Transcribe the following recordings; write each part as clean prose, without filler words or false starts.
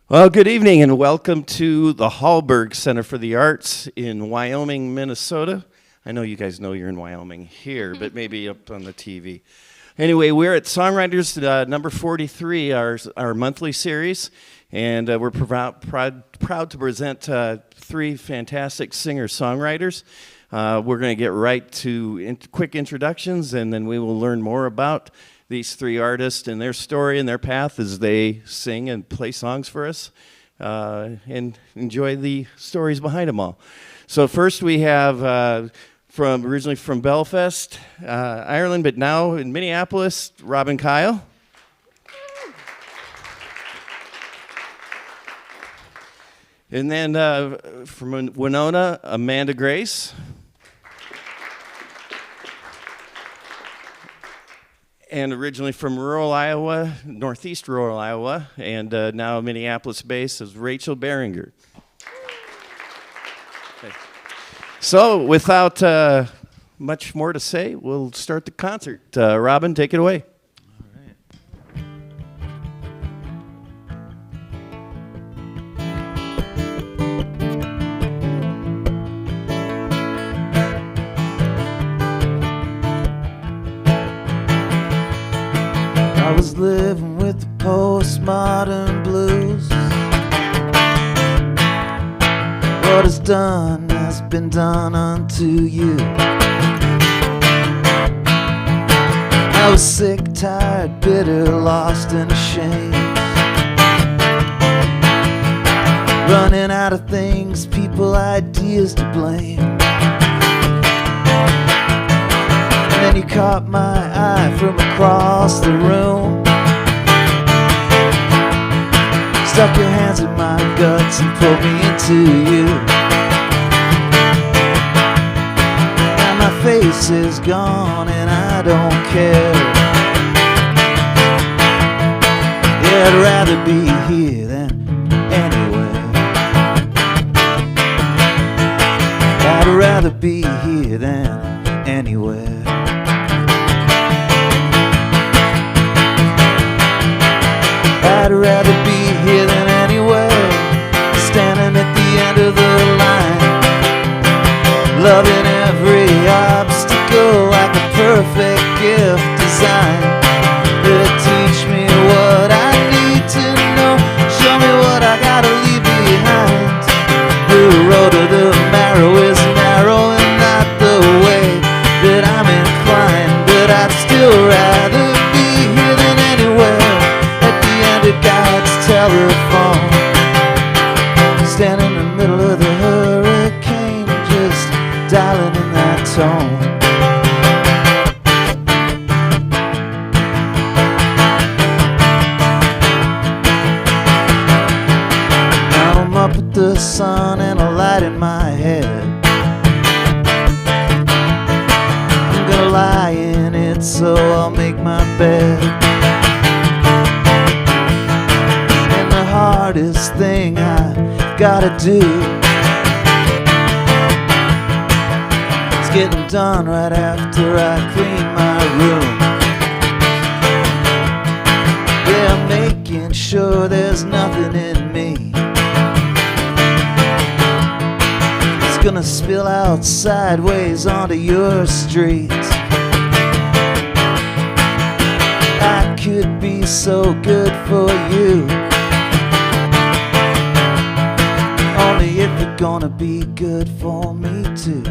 Well, good evening and welcome to the Hallberg Center for the Arts in Wyoming, Minnesota. I know you guys know you're in Wyoming here, but maybe up on the TV. Anyway, we're at Songwriters number 43, our monthly series, and we're proud to present three fantastic singer-songwriters. We're going to get right to quick introductions, and then we will learn more about these three artists and their story and their path as they sing and play songs for us, and enjoy the stories behind them all. So first we have originally from Belfast, Ireland, but now in Minneapolis, Robin Kyle. And then from Winona, Amanda Grace. And originally from rural Iowa, northeast rural Iowa, and now Minneapolis-based is Rachel Behringer. Okay. So without much more to say, we'll start the concert. Robin, take it away. I was living with the postmodern blues. What is done has been done unto you. I was sick, tired, bitter, lost and ashamed, running out of things, people, ideas to blame. And then you caught my eye from across the room, stuck your hands in my guts and pulled me into you. Now my face is gone and I don't care. Yeah, I'd rather be here than anywhere. I'd rather be here than anywhere. I'd rather be here than anywhere, standing at the end of the line, loving every obstacle like a perfect gift design. Teach me what I need to know, show me what I gotta leave behind. The road to the marrow is narrow and not the way that I'm inclined, but I'd still rather be here than anywhere. God's telephone, standing in the middle of the hurricane, just dialing in that tone. Now I'm up with the sun and a light in my head. I'm gonna lie in it, so I'll make my bed. Hardest thing I gotta do is getting done right after I clean my room. Yeah, I'm making sure there's nothing in me it's gonna spill out sideways onto your street. I could be so good for you, only if you're gonna be good for me too.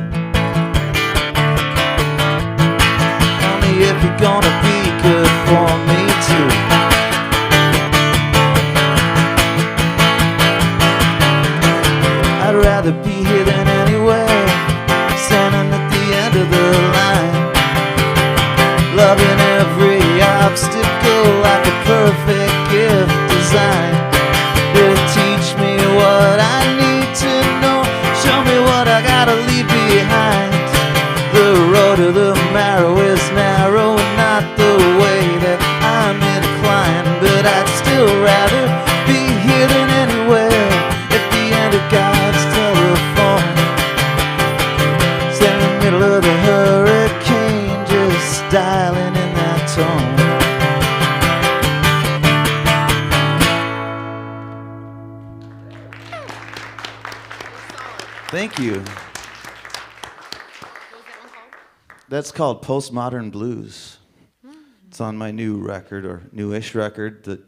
Only if you're gonna be good for me too. I'd rather be here than anywhere, standing at the end of the line, loving every obstacle like a perfect gift design. Teach me what I need to know, show me what I gotta leave behind. The road to the marrow is narrow and not the way that I'm inclined. you. What was that one called? That's called Postmodern Blues. It's on my new record, or newish record, that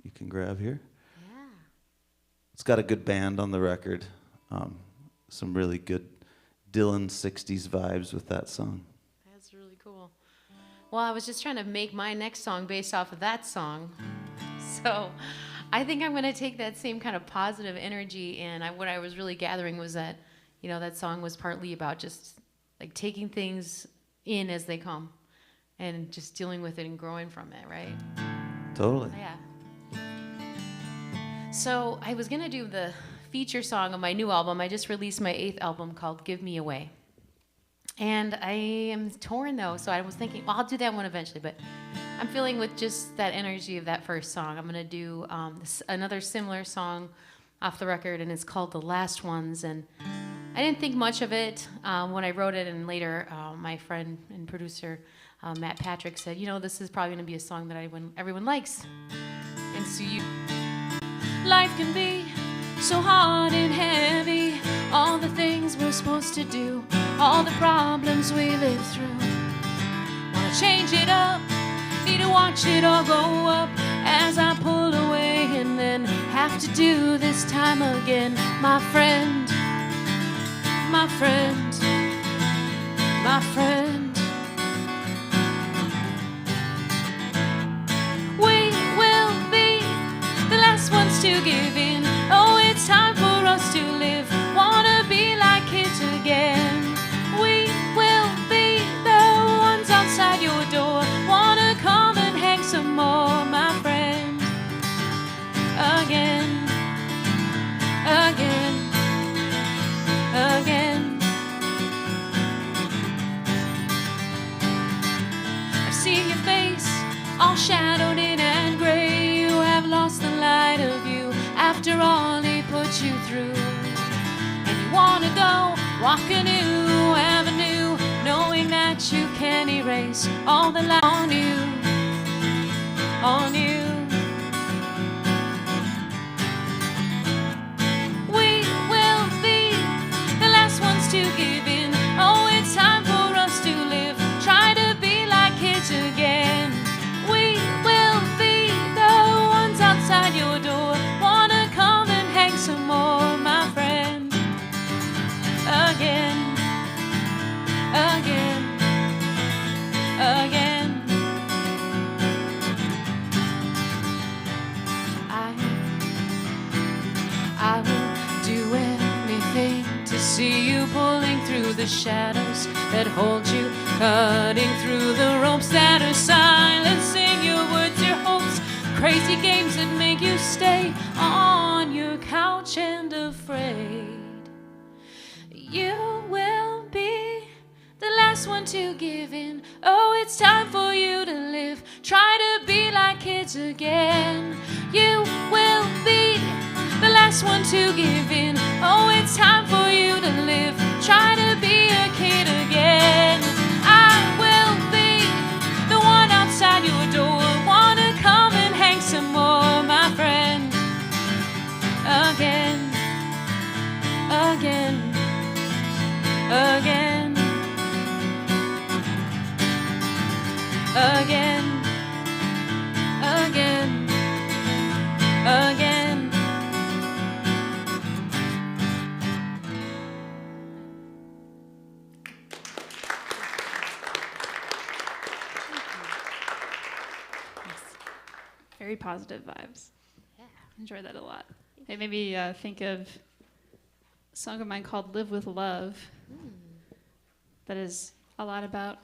you can grab here. Yeah. It's got a good band on the record. Some really good Dylan 60s vibes with that song. That's really cool. Well, I was just trying to make my next song based off of that song. So I think I'm going to take that same kind of positive energy, and what I was really gathering was that, you know, that song was partly about just like taking things in as they come and just dealing with it and growing from it, right? Totally. Yeah. So I was going to do the feature song of my new album. I just released my 8th album called Give Me Away. And I am torn though, so I was thinking, well, I'll do that one eventually, but I'm feeling with just that energy of that first song. I'm going to do another similar song off the record, and it's called The Last Ones. And I didn't think much of it when I wrote it, and later my friend and producer, Matt Patrick, said, you know, this is probably going to be a song that everyone likes. And so life can be so hard and heavy, all the things we're supposed to do, all the problems we live through. Wanna change it up, need to watch it all go up as I pull away and then have to do this time again. My friend, my friend, my friend. We will be the last ones to give in. Oh, it's time for us to live. Wanna be like kids again. We will be the ones outside your door. Wanna come and hang some more, my friend. Again, again, again. I've seen your face all shadowed in and gray. You have lost the light of you after all he put you through. And you wanna go walk a new avenue, knowing that you can erase all the light on you, on you. We will be the last ones to give in. Oh, it's time for us to live, try to be like kids again. We will be the ones outside your door. Wanna come and hang some more, my friend. Again, again, again. I will do anything to see you pulling through the shadows that hold you, cutting through the ropes that are silencing your words, your hopes, crazy games that make you stay on your couch and afraid. You will be the last one to give in. Oh, it's time for you to live, try to be like kids again. You will be the last one to give in. Oh, it's time for you to live, try to be a kid again. I will be the one outside your door. Wanna come and hang some more, my friend. Again, again, again, again, again, again. Very positive vibes. Yeah. Enjoy that a lot. It made me think of a song of mine called Live with Love. That is a lot about,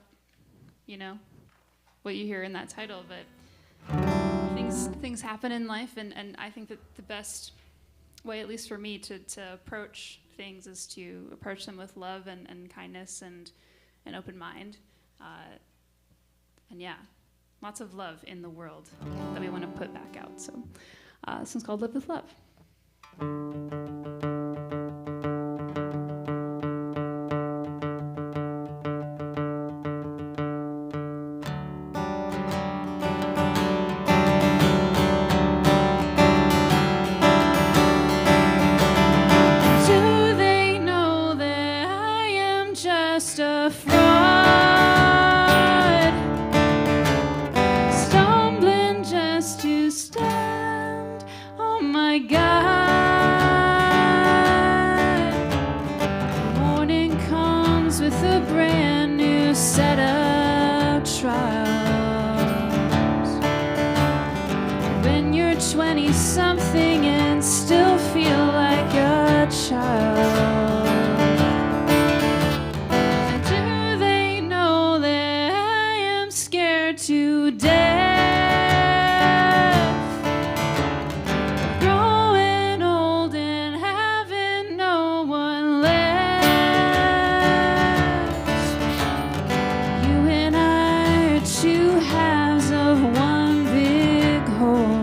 you know, what you hear in that title, but things happen in life, and I think that the best way, at least for me, to approach things is to approach them with love and kindness and an open mind. And yeah, lots of love in the world that we want to put back out. So this one's called Live with Love. Do they know that just a fraud, stumbling just to stand. Oh my God, morning comes with a brand new set of trials. When you're 20-something and still feel like a child. Do they know that I am scared to death? Growing old and having no one left. You and I are two halves of one big whole.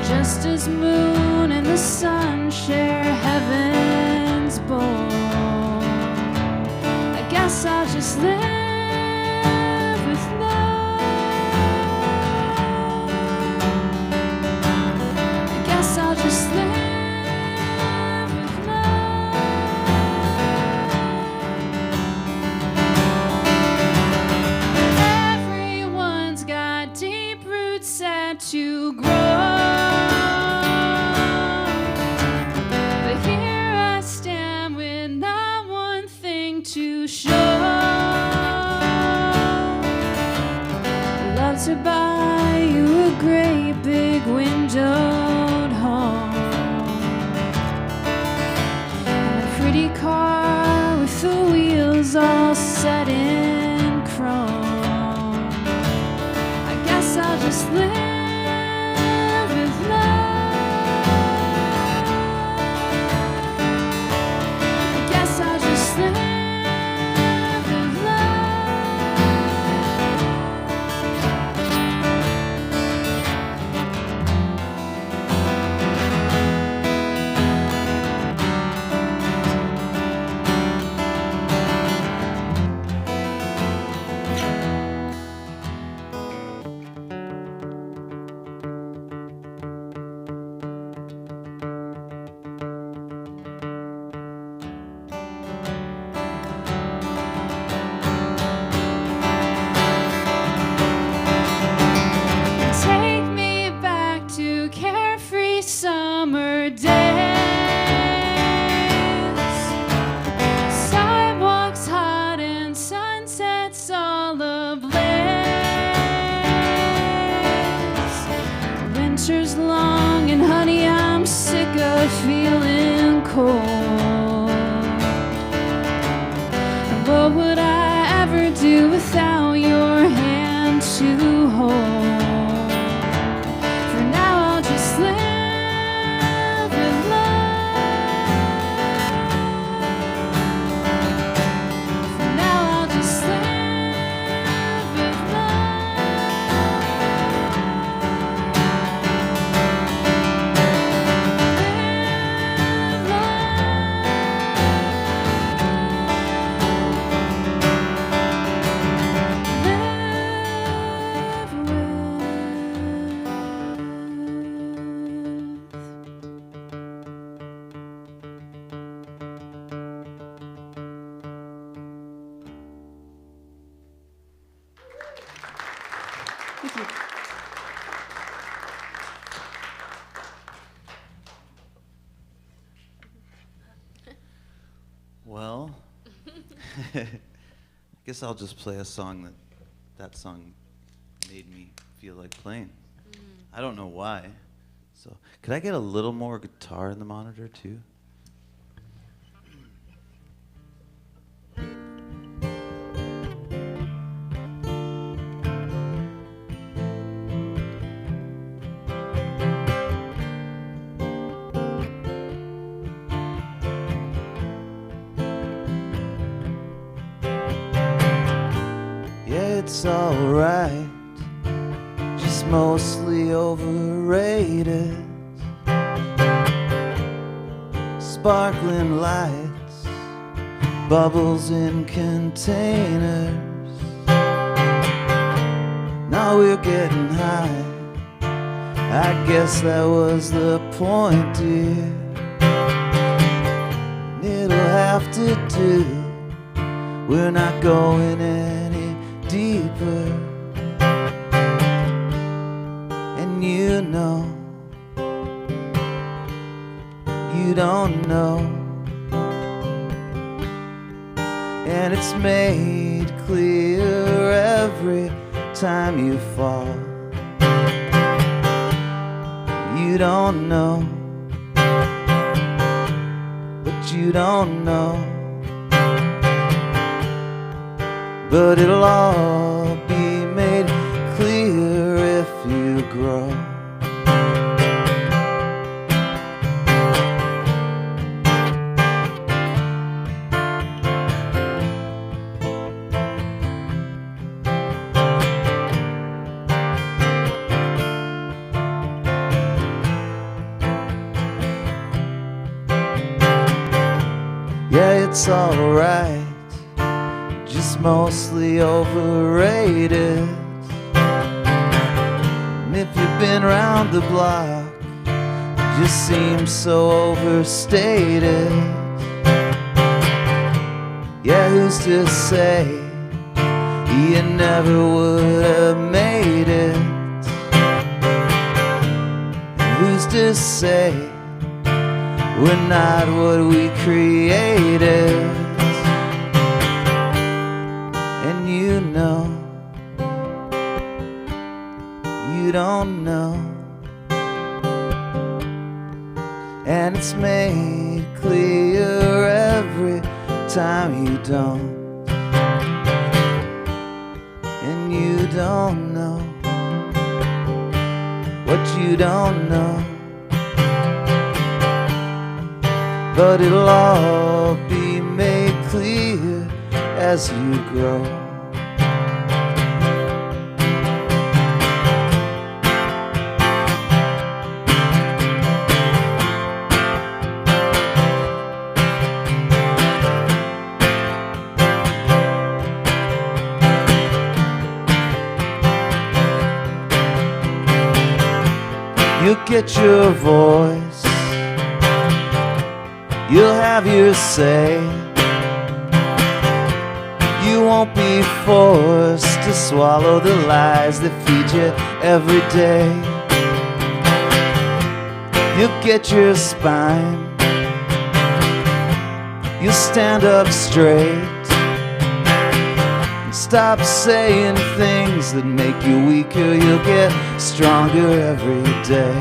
Just as moon and the sun share heaven's bowl, I guess I'll just live with love. I guess I'll just live with love. Everyone's got deep roots set to grow. But here I stand with not one thing to show. Love to buy you a great big windowed home and a pretty car with the wheels all set in chrome. I guess I'll just live with love. I guess I'll just live with love. Take me back to carefree summer days. Sidewalks hot and sunsets all ablaze. Winter's long and honey, I'm sick of feeling cold. And what would I ever do without your hand to hold? For now I'll just live with love. For now I'll just live with Well, I guess I'll just play a song that song made me feel like playing. I don't know why. So, could I get a little more guitar in the monitor too? Yeah, it's alright, just mostly overrated. Sparkling lights, bubbles in containers. Now we're getting high, I guess that was the point, dear. And it'll have to do. We're not going any deeper. And you know, you don't know. And it's made clear every time you fall. You don't know, but you don't know. But it'll all be made clear if you grow. Yeah, it's alright, just mostly overrated. And if you've been round the block, it just seems so overstated. Yeah, who's to say you never would have made it? And who's to say we're not what we created? And you know, you don't know. And it's made clear every time you don't. And you don't know what you don't know. But it'll all be made clear as you grow. You'll get your voice, you'll have your say. You won't be forced to swallow the lies that feed you every day. You'll get your spine, you'll stand up straight and stop saying things that make you weaker. You'll get stronger every day.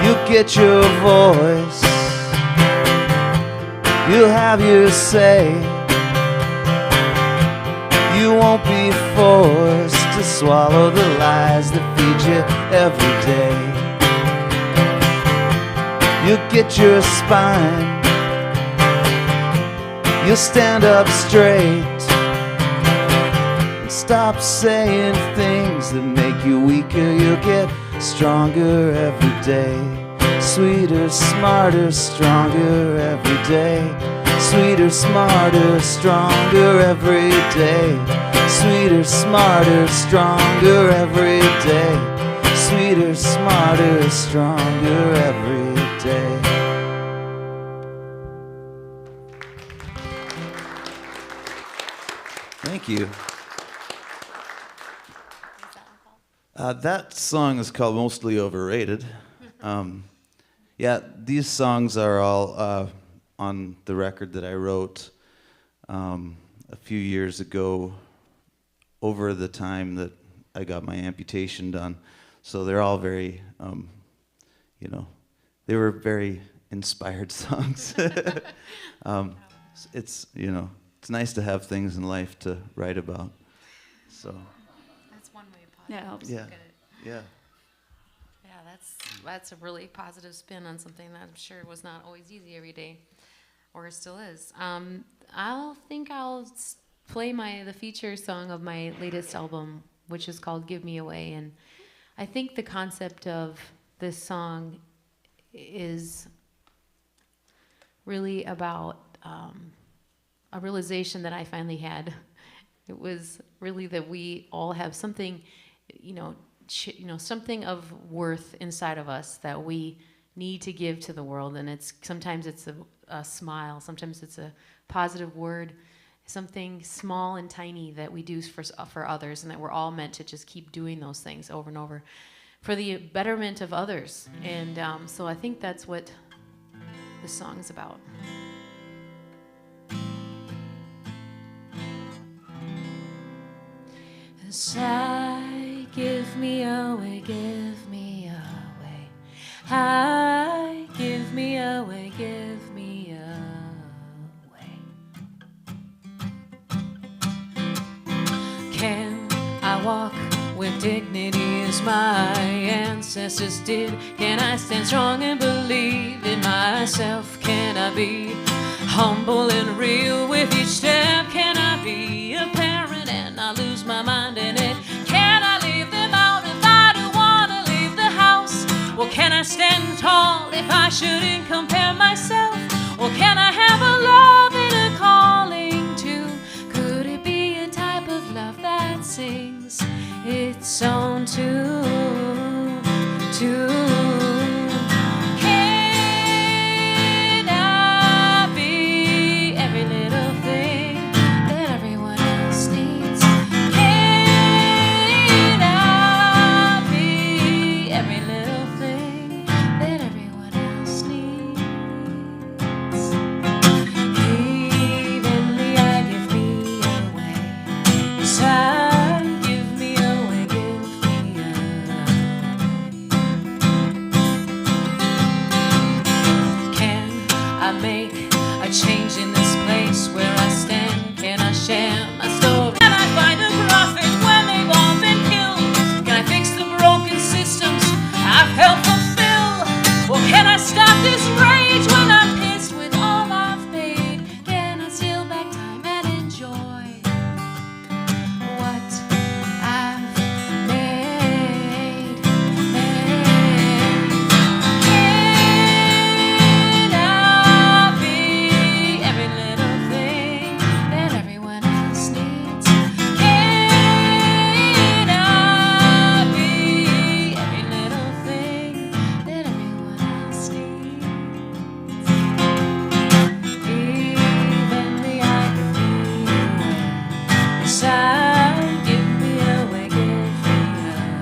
You'll get your voice, you'll have your say. You won't be forced to swallow the lies that feed you every day. You'll get your spine, you'll stand up straight and stop saying things that make you weaker. You'll get stronger every day. Sweeter, smarter, stronger every day. Sweeter, smarter, stronger every day. Sweeter, smarter, stronger every day. Sweeter, smarter, stronger every day. Thank you. That song is called Mostly Overrated. Yeah, these songs are all on the record that I wrote a few years ago, over the time that I got my amputation done. So they're all very, they were very inspired songs. It's nice to have things in life to write about. So. That's one way of Yeah, it helps. Yeah. look at it. Yeah. Yeah, that's a really positive spin on something that I'm sure was not always easy every day, or still is. I'll play the feature song of my latest album, which is called "Give Me Away," and I think the concept of this song is really about a realization that I finally had. It was really that we all have something, something of worth inside of us that we need to give to the world, and sometimes it's a smile, sometimes it's a positive word, something small and tiny that we do for others, and that we're all meant to just keep doing those things over and over for the betterment of others. And so I think that's what this song is about. Sigh, give me away, give me away. Hi, give me away, give me away. Can I walk with dignity as my ancestors did? Can I stand strong and believe in myself? Can I be humble and real with each step? Can I be a parent and not lose my mind in it? Can I leave them out if I don't want to leave the house? Well, can I stand tall if I shouldn't compare myself? Or can I have a love and a calling too? Could it be a type of love that sings its own tune? Can I be every little thing that everyone else needs? Can I be every little thing that everyone else needs? Evenly I give me away. Side, give me away, give me away. Can I make a change in this place where I stand? Can I share my story? Can I find a prophet when they've all been killed? Can I fix the broken systems I've helped fulfill? Or can I stop this rage when I'm pissed with all I've made? Can I steal back time and enjoy what I've made? Can I be every little thing that everyone else needs? Can I be every little thing that everyone else needs? Evenly I give me away. Side, give me away, give me away.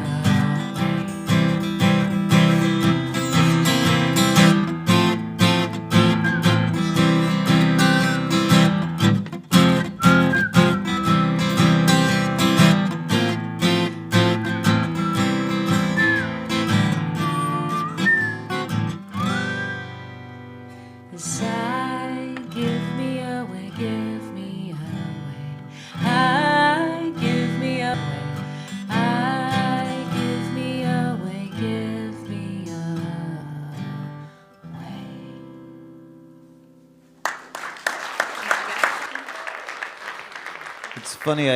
Side, give me away, give me away. I give me away. I give me away, give me away. It's funny,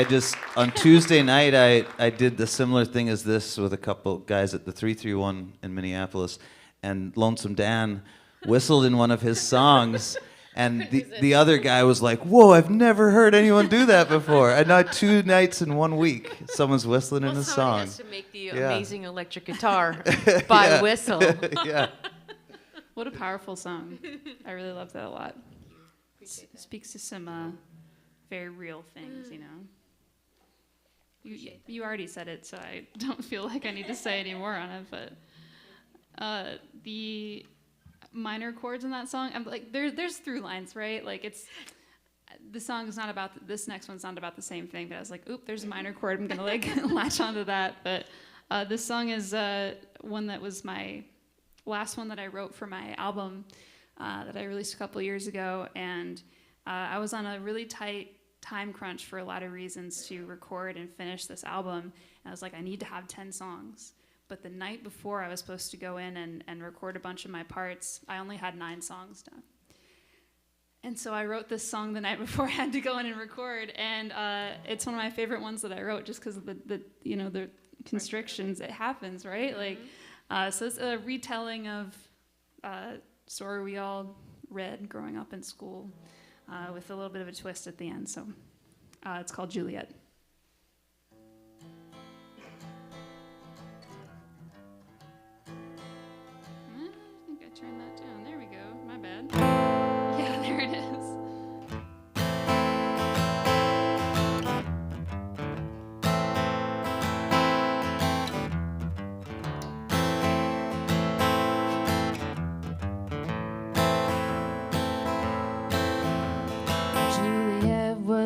on Tuesday night, I did the similar thing as this with a couple guys at the 331 in Minneapolis, and Lonesome Dan whistled in one of his songs, and the other guy was like, "Whoa, I've never heard anyone do that before." And now 2 nights in 1 week, someone's whistling in a song. Has to make the Yeah. amazing electric guitar by Yeah. whistle. Yeah. What a powerful song. I really love that a lot. Speaks to some very real things, you know. You already said it, so I don't feel like I need to say any more on it, but the minor chords in that song, I'm like, there's through lines, right? Like the song is not about, this next one's not about the same thing, but I was like, oop, there's a minor chord, I'm gonna like latch onto that. But this song is one that was my last one that I wrote for my album that I released a couple years ago, and I was on a really tight time crunch for a lot of reasons to record and finish this album, and I was like, I need to have 10 songs. But the night before I was supposed to go in and record a bunch of my parts, I only had 9 songs done. And so I wrote this song the night before I had to go in and record, and it's one of my favorite ones that I wrote just because of the constrictions. It happens, right? Like, so it's a retelling of a story we all read growing up in school, with a little bit of a twist at the end. So it's called Juliet. I think I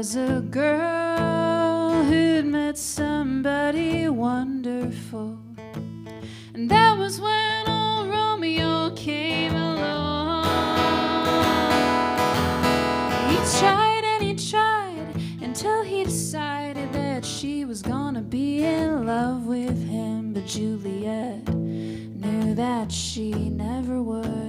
was a girl who'd met somebody wonderful, and that was when old Romeo came along. He tried and he tried until he decided that she was gonna be in love with him, but Juliet knew that she never would.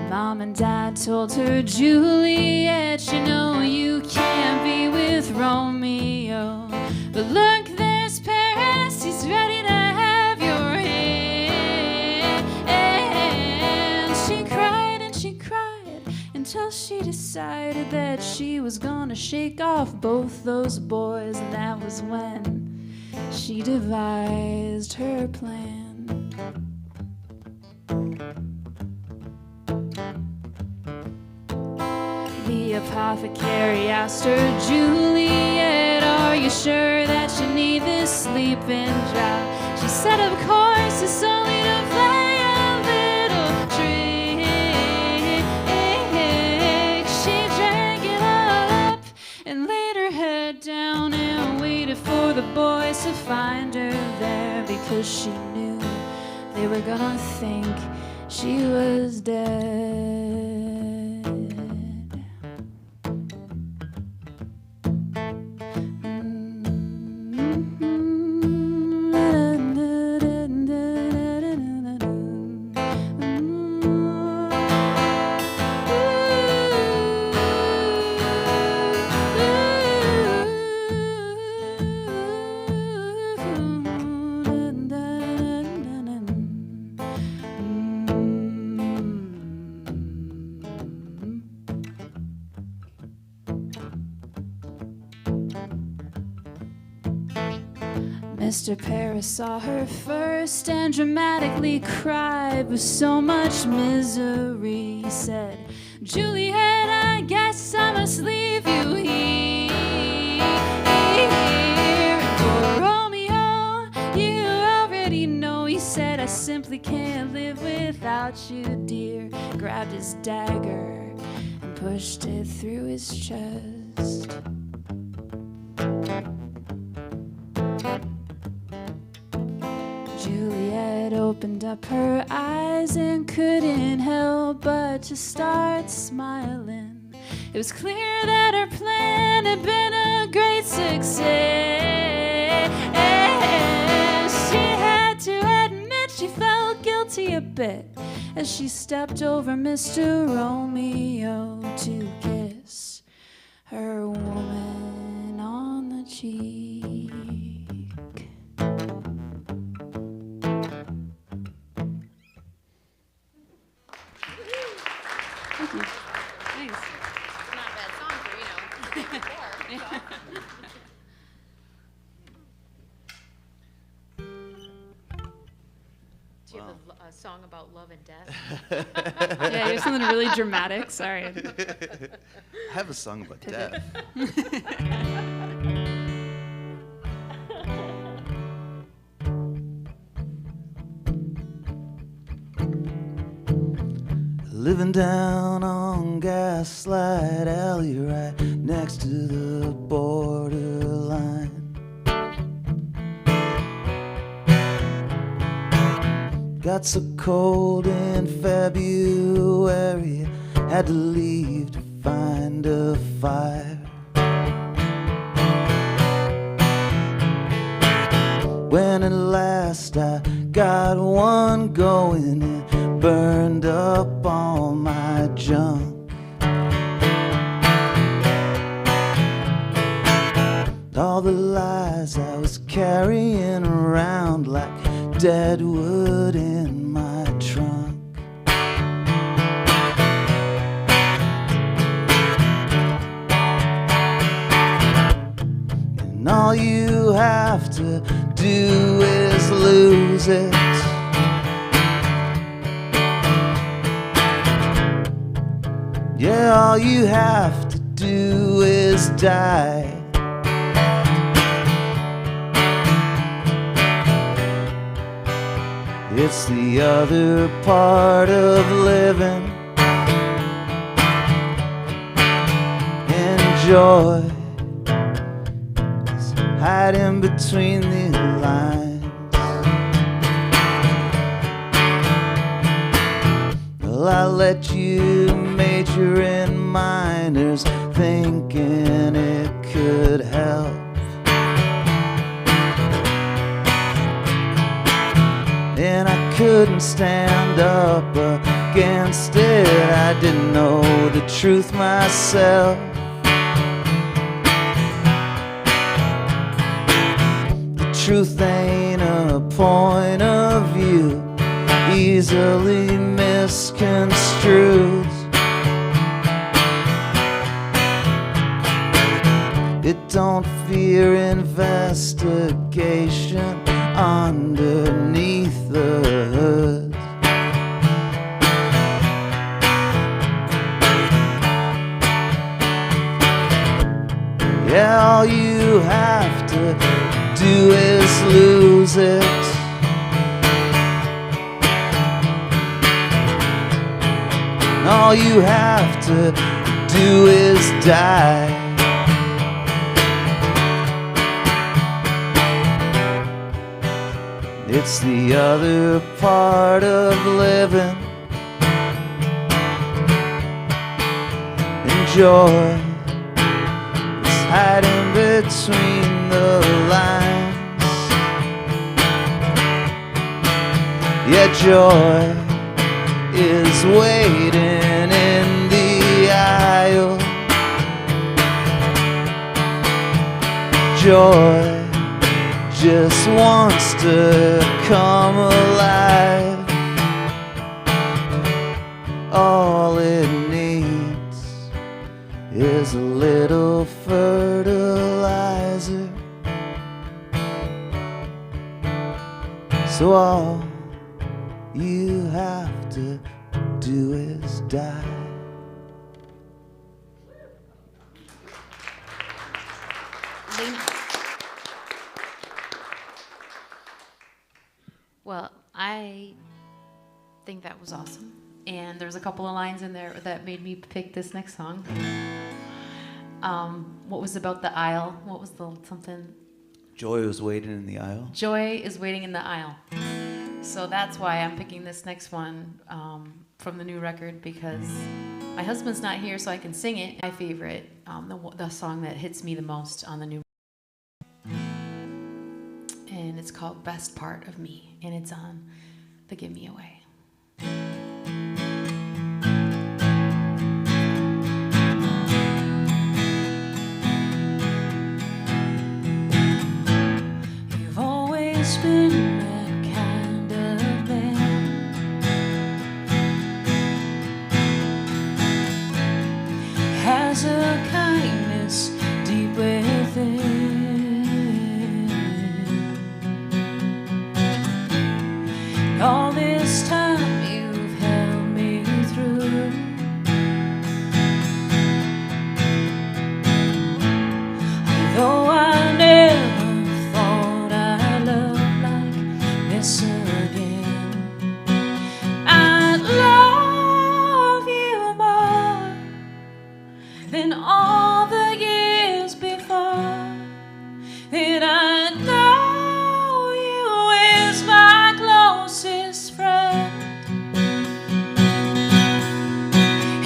Mom and Dad told her, Juliet, you know you can't be with Romeo, but look, there's Paris, he's ready to have your hand. She cried and she cried until she decided that she was gonna shake off both those boys, and that was when she devised her plan. The apothecary asked her, Juliet, are you sure that you need this sleeping draught? She said, of course, it's only to play a little trick. She drank it all up and laid her head down and waited for the boys to find her there, because she knew they were gonna think she was dead. Mr. Paris saw her first and dramatically cried with so much misery. He said, Juliet, I guess I must leave you here. And for Romeo, you already know, he said, I simply can't live without you, dear. Grabbed his dagger and pushed it through his chest. Juliet opened up her eyes and couldn't help but to start smiling. It was clear that her plan had been a great success. She had to admit she felt guilty a bit as she stepped over Mr. Romeo to kiss her woman on the cheek. Thank you. Thanks. Not a bad song for, Do you have a song about love and death? Yeah, you have something really dramatic. Sorry. I have a song about death. Living down on Gaslight Alley, right next to the borderline. Got so cold in February, had to leave to find a fire. When at last I got one going, it burned up all my junk. All the lies I was carrying around like dead wood in my trunk. And all you have to do is lose it. Yeah, all you have to do is die. It's the other part of living. Joy is hiding between the lines. Well, I let you major in minors, thinking it could help. And I couldn't stand up against it. I didn't know the truth myself. Truth ain't a point of view, easily misconstrued. It don't fear investigation underneath the hood. Yeah, all you have to do is lose it. All you have to do is die. It's the other part of living. Enjoy is hiding between the lines. Yeah, joy is waiting in the aisle. Joy just wants to come alive. All it needs is a little fertilizer. So all you have to do is die. Well, I think that was awesome. And there's a couple of lines in there that made me pick this next song. What was about the aisle? What was the something? Joy was waiting in the aisle. Joy is waiting in the aisle. So that's why I'm picking this next one from the new record, because my husband's not here, so I can sing it. My favorite, the song that hits me the most on the new record. And it's called Best Part of Me, and it's on the Give Me Away. You've always been that kind of man, has a kindness deep within. All this time you've held me through. Although I never thought I'd love like this again, I'd love you more than all the years before. That I know you is my closest friend,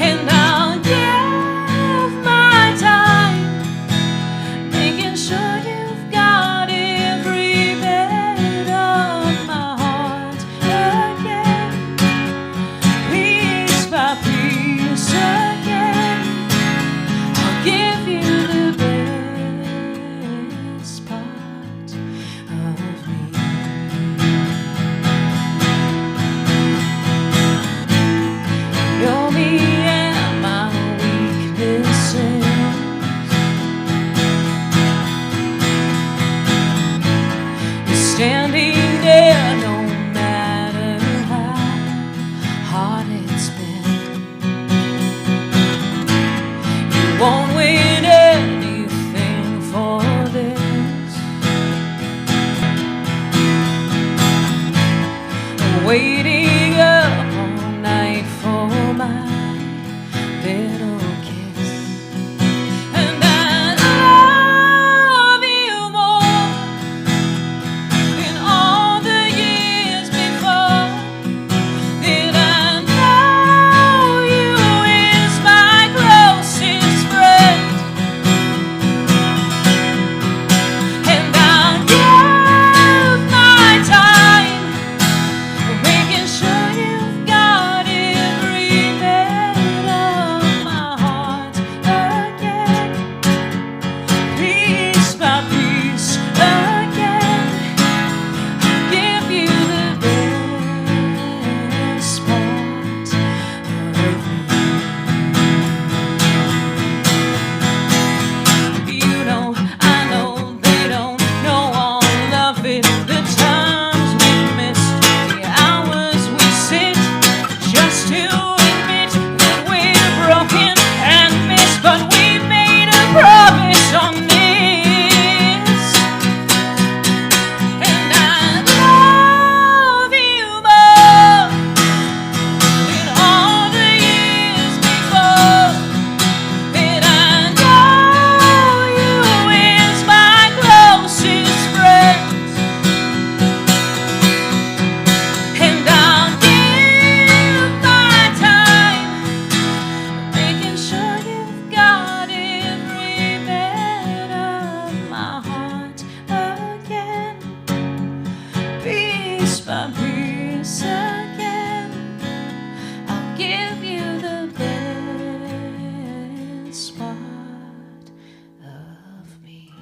and I'll give my time making sure you've got every bit of my heart again, piece by piece again. I'll give you the best part of me. Know me and my weaknesses. You're standing there no matter how hard it's been. You won't win anything for this. waiting up all night for my little kiss. And I love you more than all the years before. Did I know you is my closest friend? And I'll give my time making sure you've got every bit of my heart again, piece by piece again. Give you the best part of me. You know, I know they don't know all of it. The times we missed, the hours we sit just to admit that we're broken and missed. But we made a promise on this, and I love you more than all the years before. That I know you is my closest friend. And I'll give my time making sure you've got every bit of my heart again, piece by piece again. I'll give you the best part of me.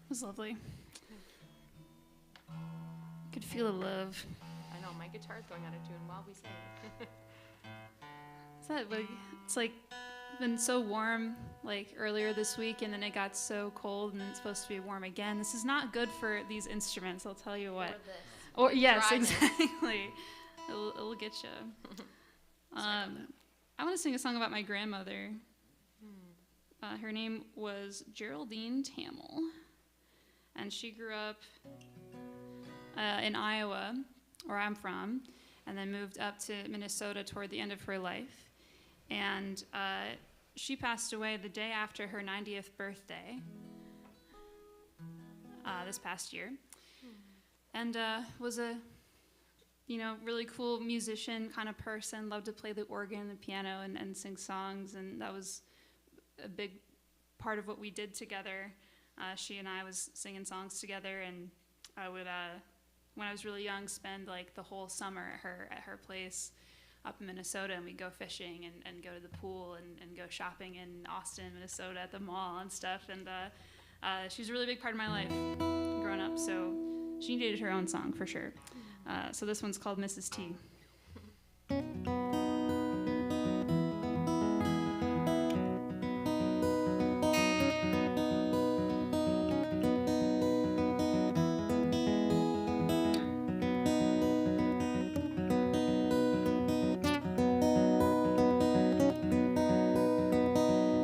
It was lovely. Could feel the love. I know, my guitar's going out of tune while we sing. Is that like, it's like been so warm like earlier this week, and then it got so cold, and it's supposed to be warm again. This is not good for these instruments, I'll tell you what. Or yes, Dryness. exactly. It'll get you. I want to sing a song about my grandmother. Her name was Geraldine Tamil, and she grew up in Iowa, where I'm from, and then moved up to Minnesota toward the end of her life. And she passed away the day after her 90th birthday this past year, and was a really cool musician kind of person, loved to play the organ, the piano, and sing songs, and that was a big part of what we did together. She and I was singing songs together, and I would, when I was really young, spend like the whole summer at her place up in Minnesota, and we'd go fishing and go to the pool and go shopping in Austin, Minnesota at the mall and stuff, and she was a really big part of my life growing up, so she needed her own song for sure. So this one's called Mrs. T.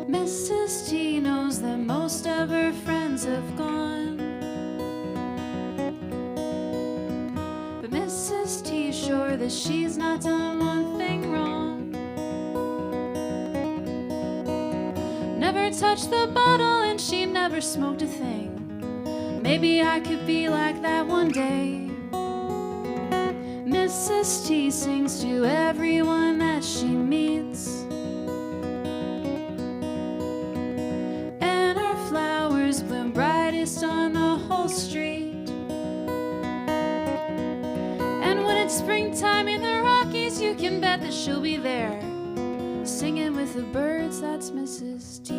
Mrs. T knows that most of her friends have gone, but Mrs. T's sure that she's not done one thing wrong. Never touched the bottle and she never smoked a thing. Maybe I could be like that one day. Mrs. T sings to everyone that she meets, and her flowers bloom brightest on the whole street. And when it's springtime in the Rockies, you can bet that she'll be there, singing with the birds. That's Mrs. T.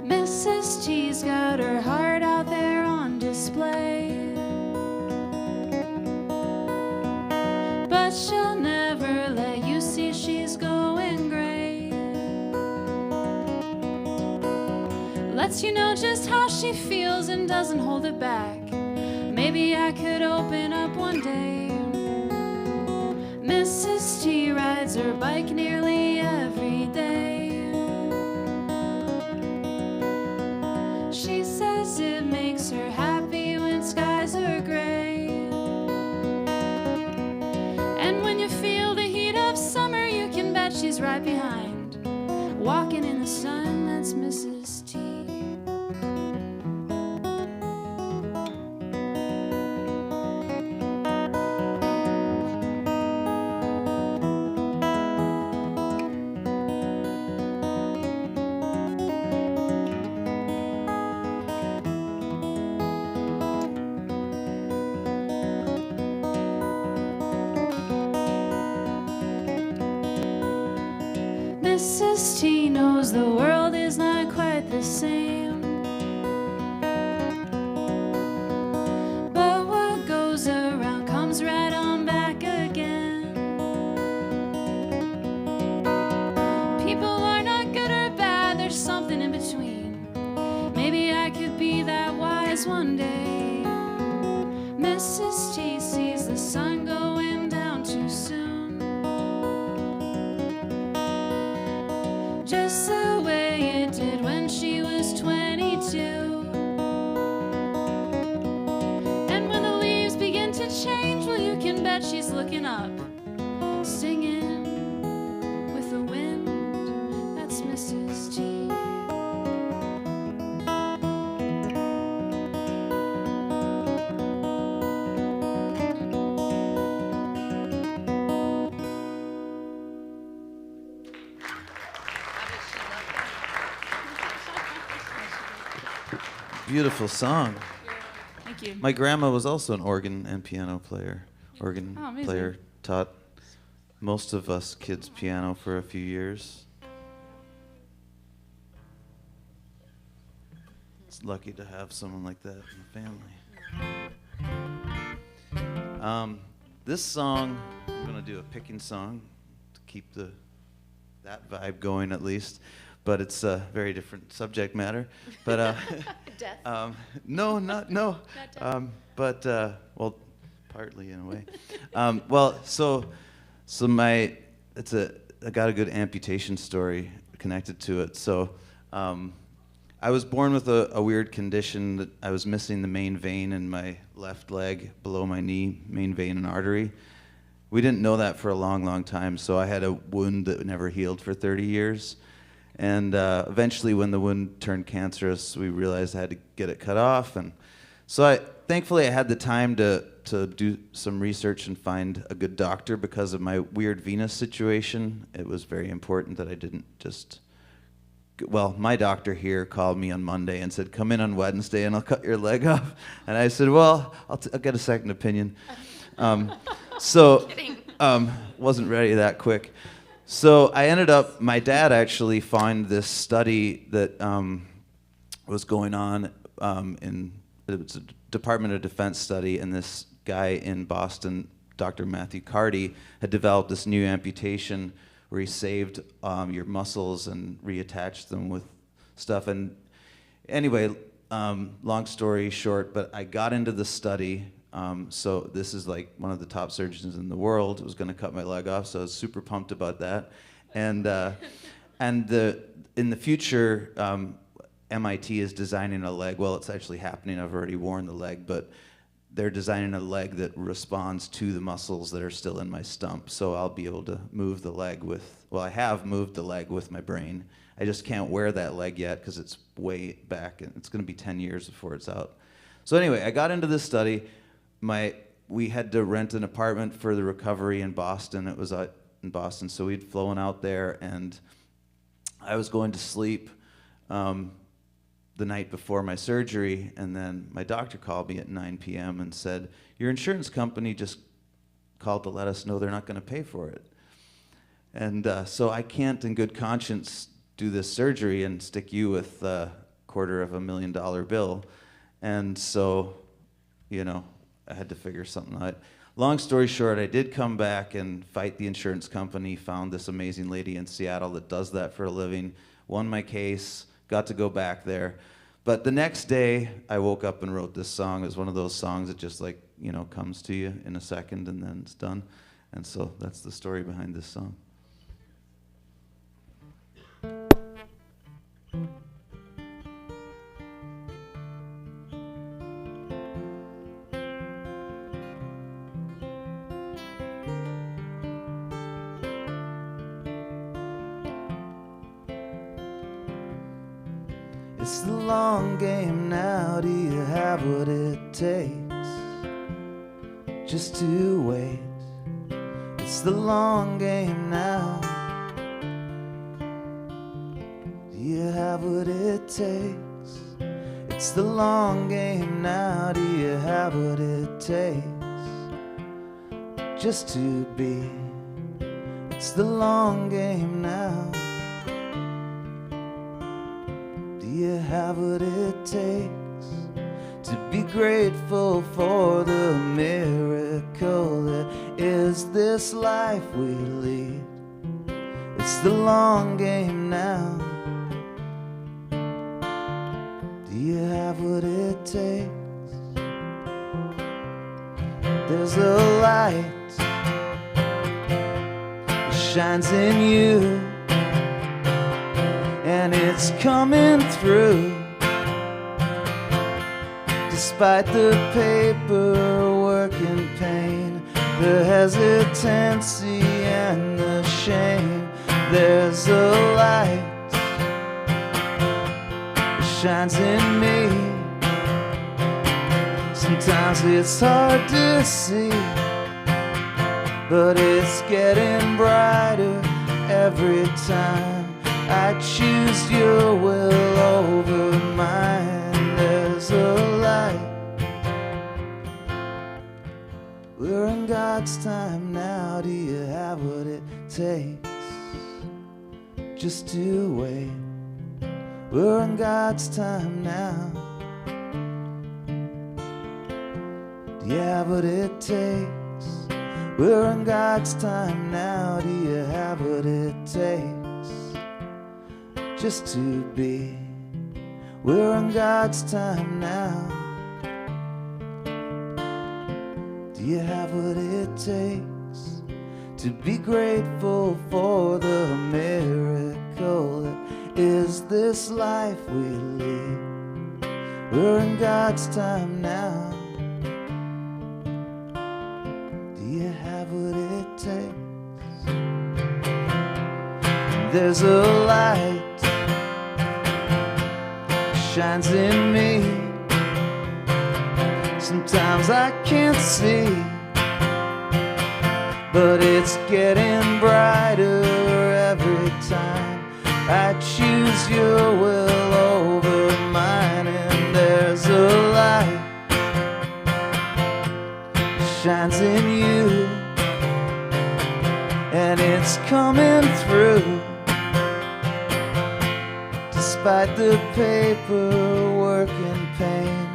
Mrs. T's got her heart out there on display, but she'll never let you see she's going gray. Lets you know just how she feels and doesn't hold it back. maybe I could open up one day. Mrs. T rides her bike nearly every day. She says it makes her happy when skies are gray. And when you feel the heat of summer, you can bet she's right behind, walking in the sun. That's Mrs. T. Mrs. T knows the world is not quite the same, but what goes around comes right on back again. People are not good or bad, there's something in between. Maybe I could be that wise one day. Mrs. T sees the sun going down too soon, just the way it did when she was 22. And when the leaves begin to change, well, you can bet she's looking up, singing with the wind. That's Mrs. T. Beautiful song. Thank you. My grandma was also an organ and piano player. Organ Oh, amazing. player, taught most of us kids piano for a few years. It's lucky to have someone like that in the family. This song, I'm gonna do a picking song to keep that vibe going at least, but it's a very different subject matter. But Death. no, not no. death. But well, partly in a way. Well, so I got a good amputation story connected to it. So I was born with a weird condition that I was missing the main vein in my left leg below my knee, main vein and artery. We didn't know that for a long, long time. So I had a wound that never healed for 30 years. And eventually, when the wound turned cancerous, we realized I had to get it cut off. And so thankfully, I had the time to do some research and find a good doctor because of my weird venous situation. It was very important that I didn't just... Well, my doctor here called me on Monday and said, come in on Wednesday and I'll cut your leg off. And I said, well, I'll get a second opinion. Wasn't ready that quick. So I ended up, my dad actually found this study that was going on it was a Department of Defense study, and this guy in Boston, Dr. Matthew Carty, had developed this new amputation where he saved your muscles and reattached them with stuff. And anyway, long story short, but I got into the study. So this is like one of the top surgeons in the world was going to cut my leg off, so I was super pumped about that. And in the future, MIT is designing a leg. Well, it's actually happening. I've already worn the leg, but they're designing a leg that responds to the muscles that are still in my stump. So I'll be able to move the leg I have moved the leg with my brain. I just can't wear that leg yet because it's way back, and it's going to be 10 years before it's out. So anyway, I got into this study. We had to rent an apartment for the recovery in Boston. It was out in Boston, so we'd flown out there, and I was going to sleep the night before my surgery, and then my doctor called me at 9 p.m. and said, your insurance company just called to let us know they're not going to pay for it. And so I can't in good conscience do this surgery and stick you with a $250,000 bill. And so, I had to figure something out. Long story short, I did come back and fight the insurance company, found this amazing lady in Seattle that does that for a living, won my case, got to go back there. But the next day, I woke up and wrote this song. It was one of those songs that just like, comes to you in a second and then it's done. And so that's the story behind this song. It's the long game now. Do you have what it takes just to wait? It's the long game now. Do you have what it takes? It's the long game now. Do you have what it takes just to be? It's the long game now. Do you have what it takes to be grateful for the miracle that is this life we lead? It's the long game now. Do you have what it takes? There's a light that shines in you, and it's coming through. Despite the paperwork and pain, the hesitancy and the shame, there's a light that shines in me. Sometimes it's hard to see, but it's getting brighter every time I choose your will over mine. There's a light. We're in God's time now. Do you have what it takes just to wait? We're in God's time now. Do you have what it takes? We're in God's time now. Do you have what it takes just to be? We're in God's time now. Do you have what it takes to be grateful for the miracle that is this life we lead? We're in God's time now. Do you have what it takes? There's a light shines in me. Sometimes I can't see, but it's getting brighter every time I choose your will over mine. And there's a light shines in you, and it's coming through. Despite the paperwork and pain,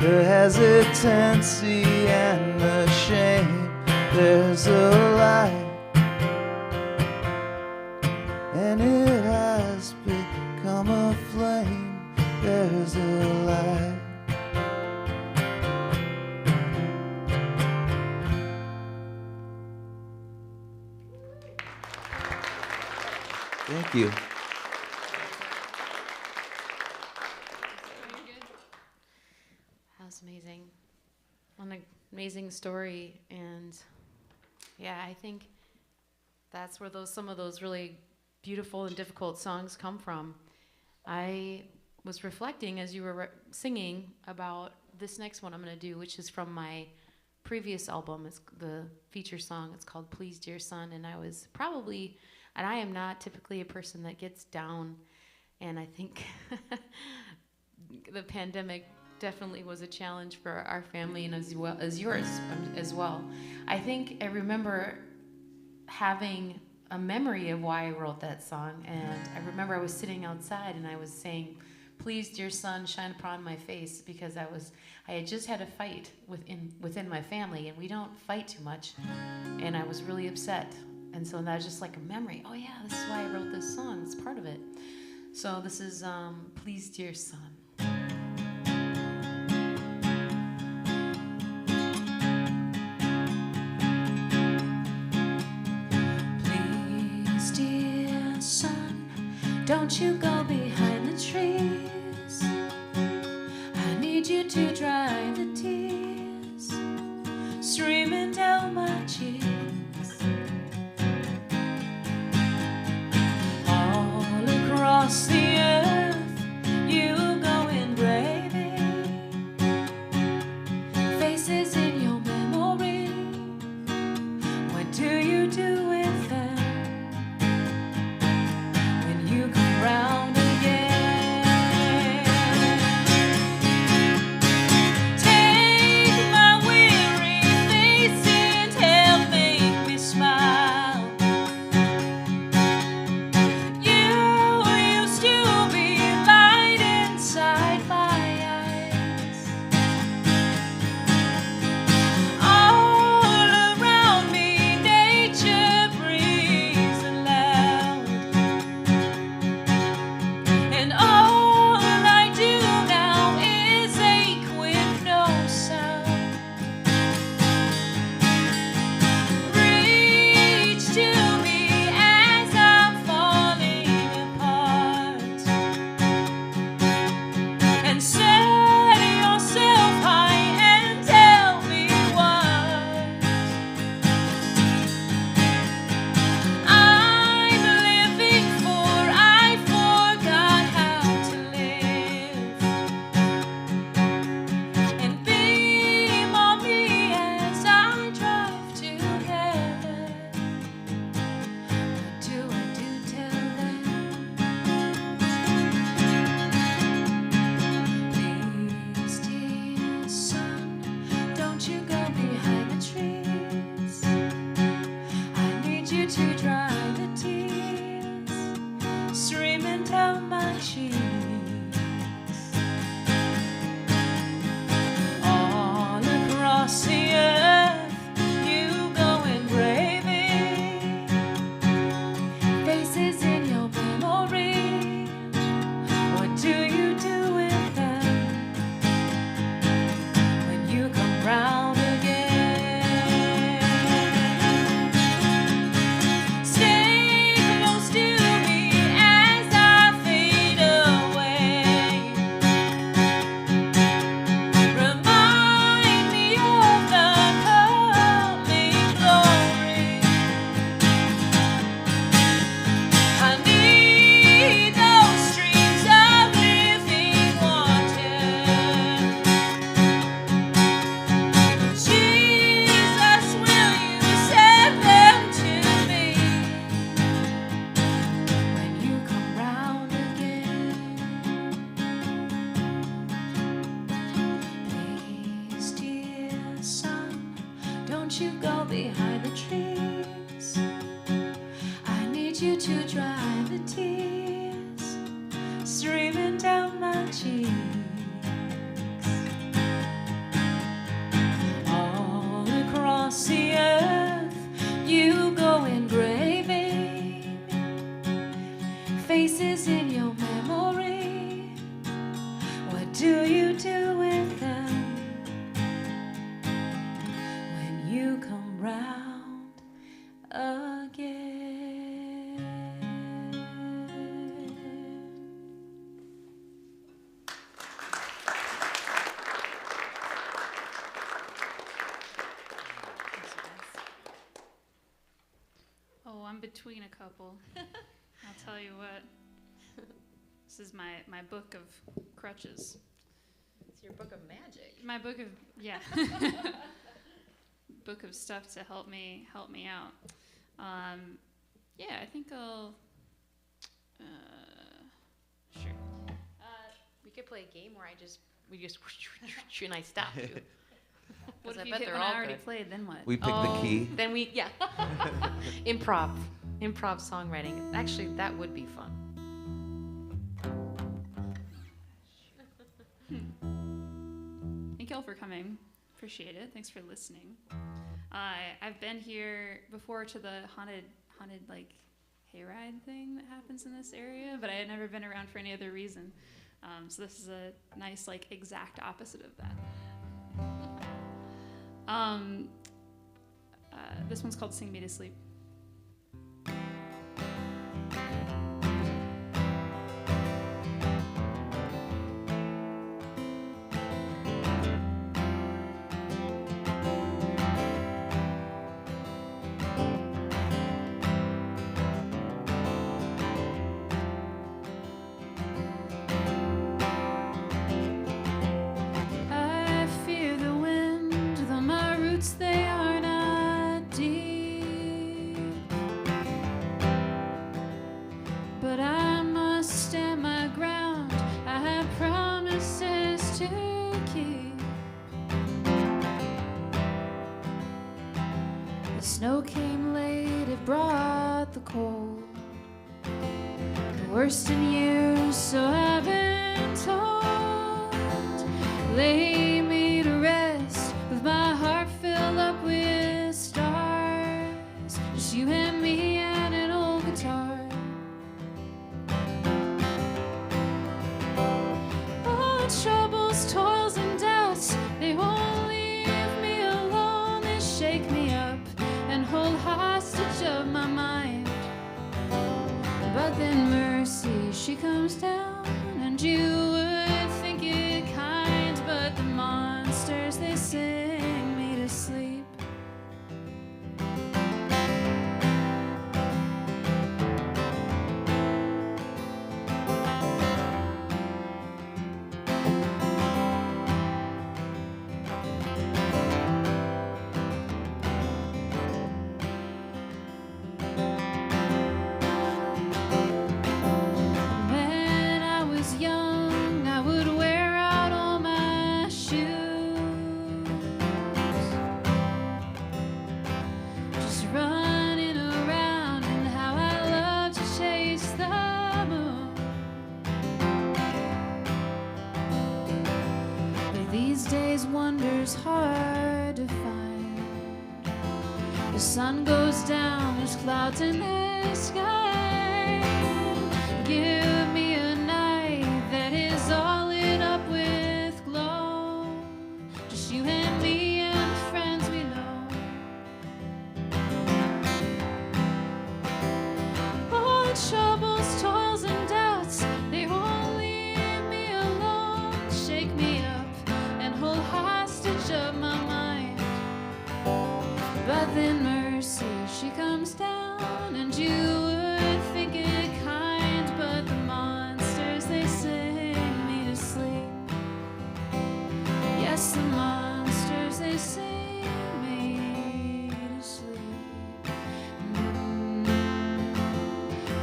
the hesitancy and the shame, there's a light, and it has become a flame. There's a light. Thank you. That was amazing. What an amazing story. And yeah, I think that's where some of those really beautiful and difficult songs come from. I was reflecting as you were singing about this next one I'm going to do, which is from my previous album. It's the feature song. It's called Please Dear Son. And I am not typically a person that gets down. And I think the pandemic definitely was a challenge for our family, and as well as yours as well. I think I remember having a memory of why I wrote that song, and I remember I was sitting outside and I was saying, "Please, dear sun, shine upon my face," because I had just had a fight within my family, and we don't fight too much, and I was really upset, and so that was just like a memory. Oh yeah, this is why I wrote this song. It's part of it. So this is "Please, Dear Son." Don't you go behind the trees. I need you to dry the tears streaming down my cheeks. All across the earth, you go engraving faces in your memory. What do you do with them when you come round again? Take my weary face and help make me smile. You used to be light inside my eyes. All around me, nature breathes aloud, and all I do now is ache with no sound. Reach to me as I'm falling apart, and set yourself high and tell me what I'm living for. I forgot how to live, and beam on me as I drive to heaven. What do I do till then? Please, dear sun, don't you go behind the trees. I need you to dry the tears streaming down my cheeks. All across the earth, you go engraving faces in your memory. What do you do with them when you come round again? Stay close to me as I fade away. Remind me of the coming glory. I need those streams of living water. Jesus, will you send them to me when you come round again? Please, dear sun, don't you go behind the trees. I need you to dry the tears streaming down my cheeks. All across the earth, you go engraving faces in your memory. What do you do with them when you come round again? Oh, I'm between a couple. I'll tell you what. This is my book of crutches. It's your book of magic. My book of book of stuff to help me out. Yeah, I think I'll. Sure. We could play a game where we just and I stop you. What 'Cause if I you bet hit they're when all I already good. played? Then what? We pick the key. Then improv songwriting. Actually, that would be fun. Thank you all for coming. Appreciate it. Thanks for listening. I've been here before to the haunted like hayride thing that happens in this area, but I had never been around for any other reason. So this is a nice like exact opposite of that. This one's called "Sing Me to Sleep." The snow came late, it brought the cold. The worst in years, so I've been told. Lay me to rest with my heart filled up with stars. Just you and me and an old guitar. Oh, troubles, toils, and doubts, they won't leave me alone. They shake me up and hold hostage of my mind. But then mercy, she comes down, and you would think it kind. But the monsters, they sing me to sleep. When I was young, I would wear out all my shoes, just running around, and how I love to chase the moon. But these days, wonder's hard to find. The sun goes down, there's clouds in the sky. Give me a night that is all lit up with glow. Just you and me and the friends we know. All the troubles, toils, and doubts, they won't leave me alone. Shake me up and hold hostage of my mind. But then mercy, she comes down, and you would think it kind. But the monsters, they sing me to sleep. Yes, the monsters, they sing me to sleep.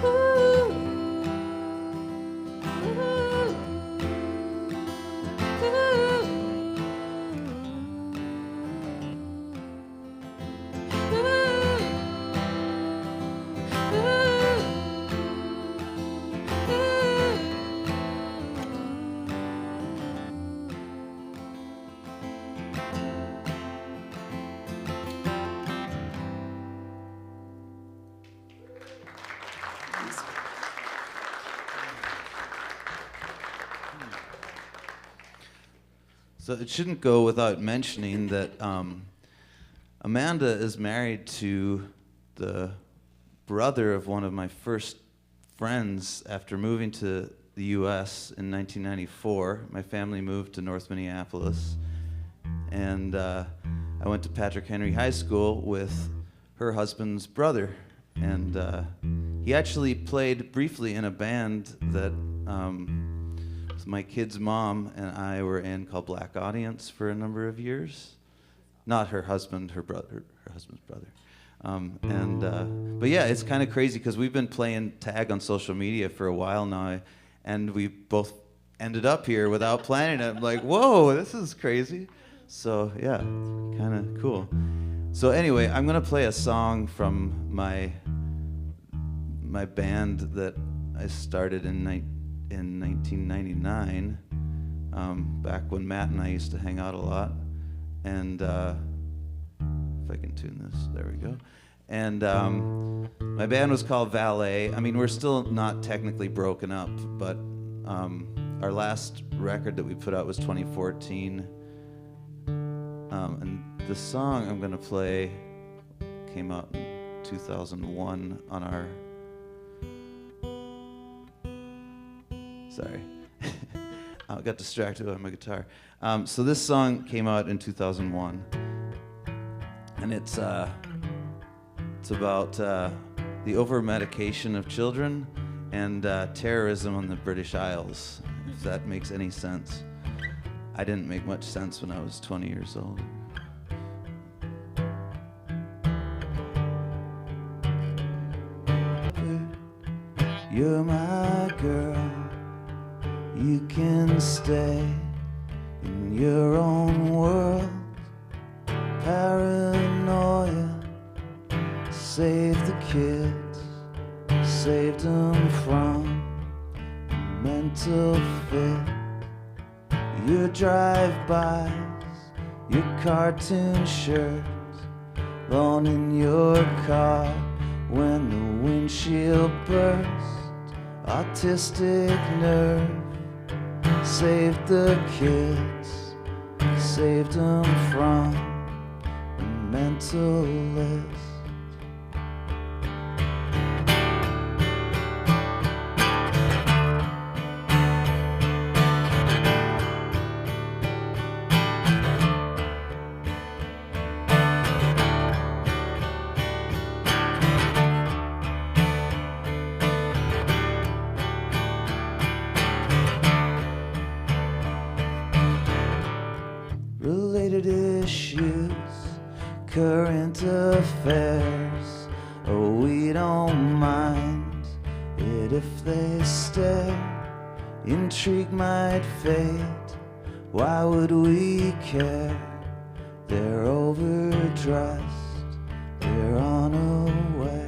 Ooh, So it shouldn't go without mentioning that Amanda is married to the brother of one of my first friends after moving to the U.S. in 1994. My family moved to North Minneapolis, and I went to Patrick Henry High School with her husband's brother, and he actually played briefly in a band that my kid's mom and I were in called Black Audience for a number of years. Not her husband, her brother, her husband's brother. But yeah, it's kind of crazy because we've been playing tag on social media for a while now, and we both ended up here without planning it. I'm like, whoa, this is crazy. So yeah, kind of cool. So anyway, I'm gonna play a song from my band that I started in 1999, back when Matt and I used to hang out a lot. And if I can tune this, there we go. And my band was called Valet. I mean, we're still not technically broken up, but our last record that we put out was 2014. And the song I'm gonna play came out in 2001 on our... Sorry. I got distracted by my guitar. So this song came out in 2001, and it's about the over-medication of children and terrorism on the British Isles, if that makes any sense. I didn't make much sense when I was 20 years old. You're my girl. You can stay in your own world. Paranoia Save the kids, saved them from mental fit. Your drive-bys, your cartoon shirts, loaning your car when the windshield burst. Autistic nerve, saved the kids, saved them from the mental list. Related issues, current affairs. Oh, we don't mind it if they stare. Intrigue might fade, why would we care? They're overdressed, they're unaware.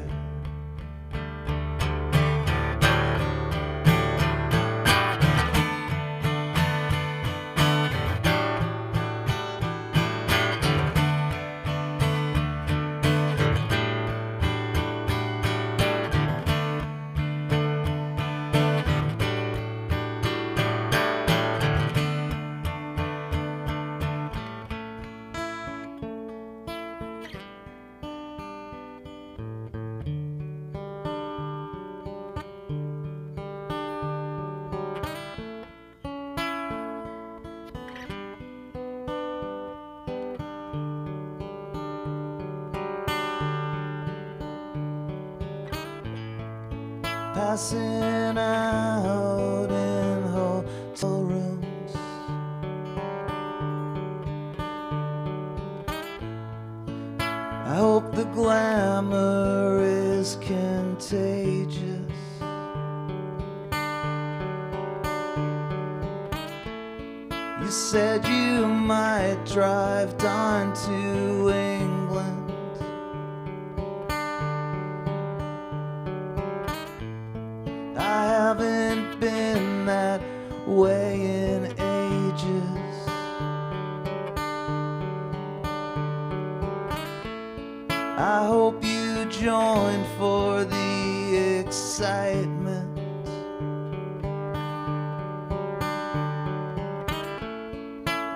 Passing out in hotel rooms, I hope the glamour is contagious. You said you might drive down to England. I haven't been that way in ages. I hope you join for the excitement.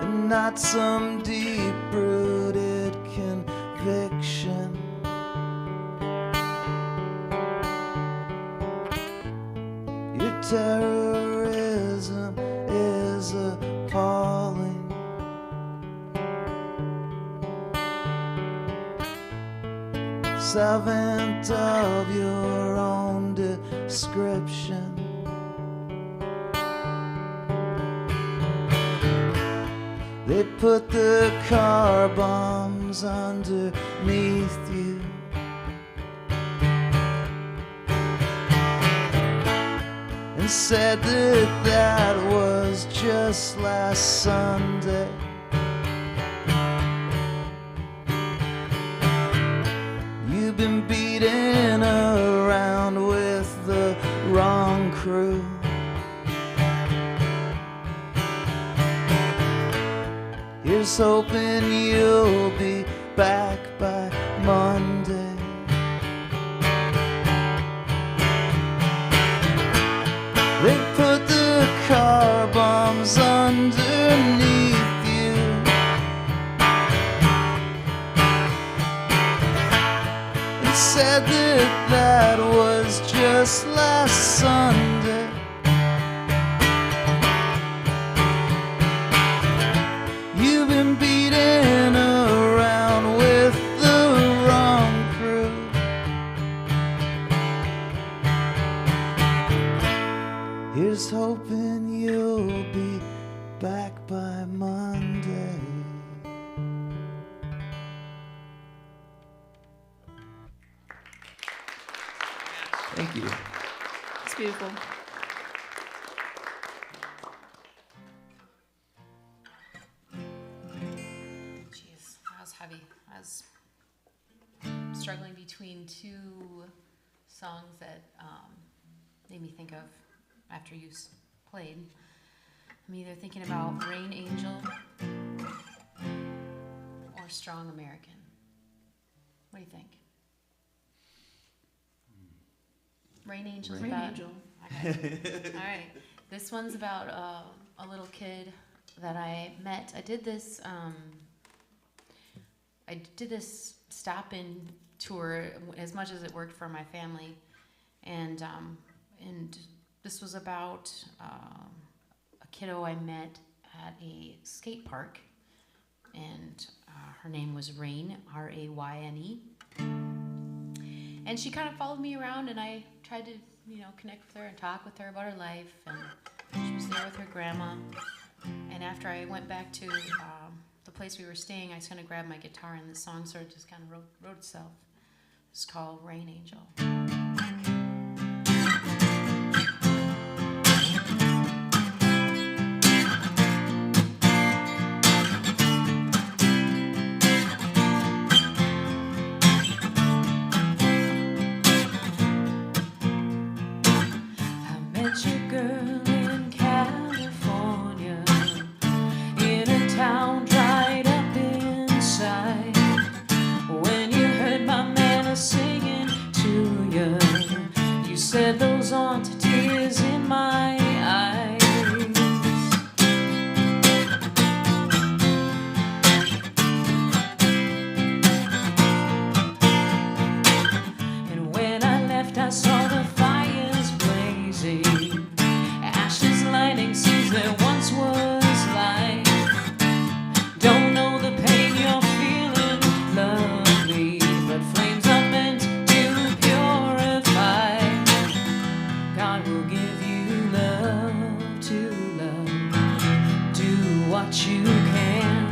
And not some deep-rooted conviction. Your terrorism is appalling. Servant of your own description. They put the car bombs underneath you. And said that that was just last Sunday. You've been beating around with the wrong crew. Here's hoping you'll be back by Monday. They put the car bombs underneath you. And said that that was just last Sunday. You've been beating around with the wrong crew. Here's hoping you'll be back by Monday. Thank you. It's beautiful. Jeez, that was heavy. I was struggling between two songs that made me think of after you played. I'm either thinking about Rain Angel or Strong American. What do you think? Rain Angel's Rain about... Angel. Okay. All right. This one's about a little kid that I met. I did this stop-in tour as much as it worked for my family, and this was about a kiddo I met at a skate park, and her name was Rain, R-A-Y-N-E, and she kind of followed me around, and I tried to connect with her and talk with her about her life, and she was there with her grandma. And after I went back to the place we were staying, I just kind of grabbed my guitar, and the song sort of just kind of wrote itself. It's called Rain Angel. I met your girl in California, in a town dried up inside. When you heard my man singing to you, you said those aren't tears in my eyes. And when I left, I saw the fires blazing, ashes lining seas there once was life. Don't know the pain you're feeling, lovely, but flames are meant to purify. God will give you love to love. Do what you can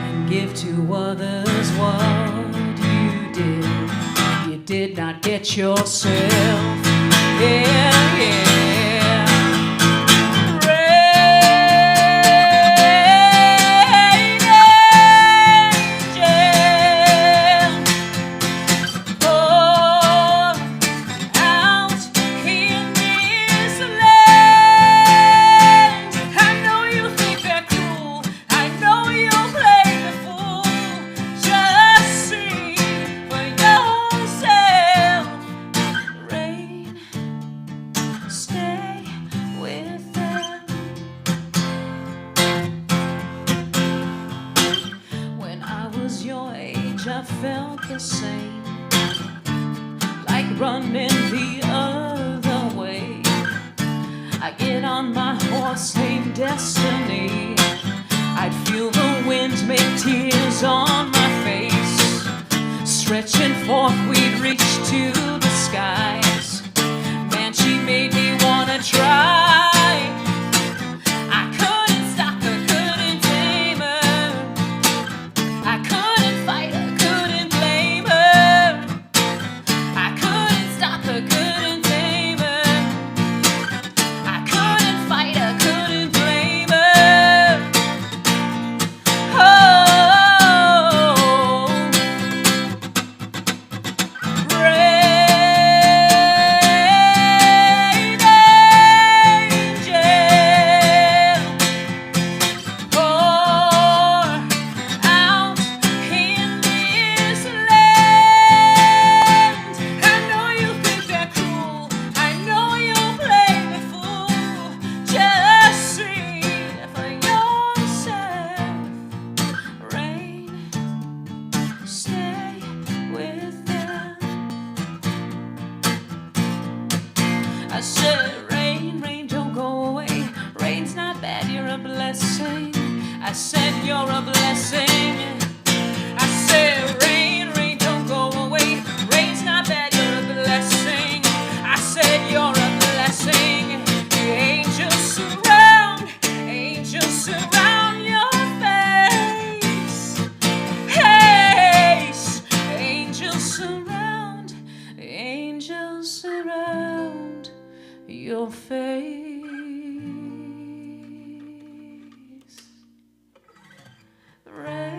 and give to others what you did. You did not get yourself. Yeah, yeah. Rain angel, pour out in this land. I know you think they're cruel. I know you'll play the fool. Just see for yourself. Rain, stay with them. When I was your age, I felt the same, like running the other way. I get on my horse named Destiny. I'd feel the wind make tears on my face. Stretching forth, we'd reach to the skies. Man, she made me wanna try. I couldn't stop her, couldn't tame her. I couldn't fight her, couldn't blame her. I couldn't stop her, couldn't tame her. I couldn't fight her, couldn't blame her. Oh, rain angel, pour out in this land. I know you think they're cruel. I know you'll play the fool. Just see for yourself. Rain, stay with them. I said, rain, rain, don't go away. Rain's not bad, you're a blessing. I said, you're a blessing. I said, rain, rain, don't go away. Rain's not bad, you're a blessing. I said, you're a blessing. The angels surround your face. Hey, angels surround your face. Rain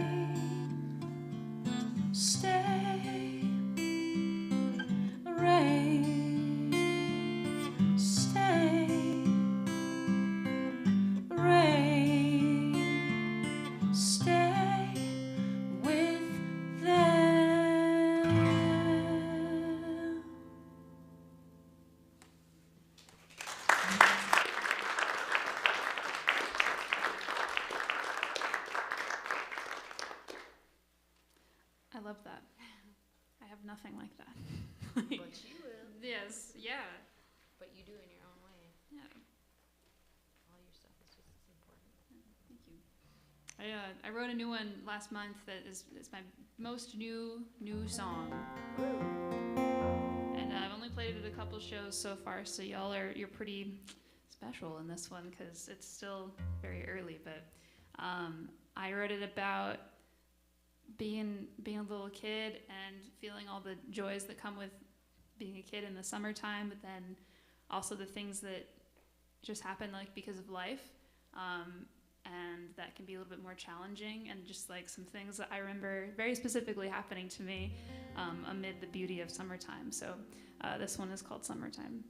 love that. I have nothing like that. But you will. Yes, yeah. But you do in your own way. Yeah, All your stuff is just as important. thank you. I wrote a new one last month that is my most new song. And I've only played it a couple shows so far, so you're pretty special in this one because it's still very early. But I wrote it about being a little kid and feeling all the joys that come with being a kid in the summertime, but then also the things that just happen like because of life, and that can be a little bit more challenging, and just like some things that I remember very specifically happening to me amid the beauty of summertime. So this one is called Summertime.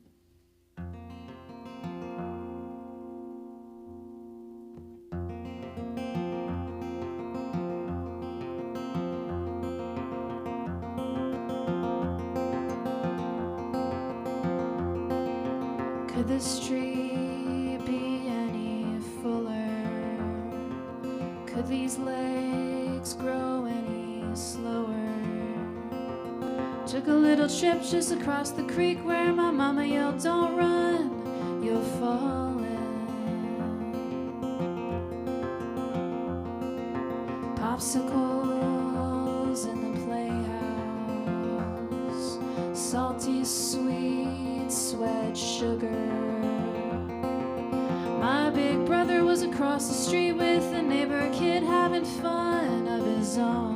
Could this tree be any fuller? Could these legs grow any slower? Took a little trip just across the creek where my mama yelled, "Don't run, you'll fall in." Popsicles in the playhouse, salty sweet sweat sugar. My big brother was across the street with a neighbor kid having fun of his own.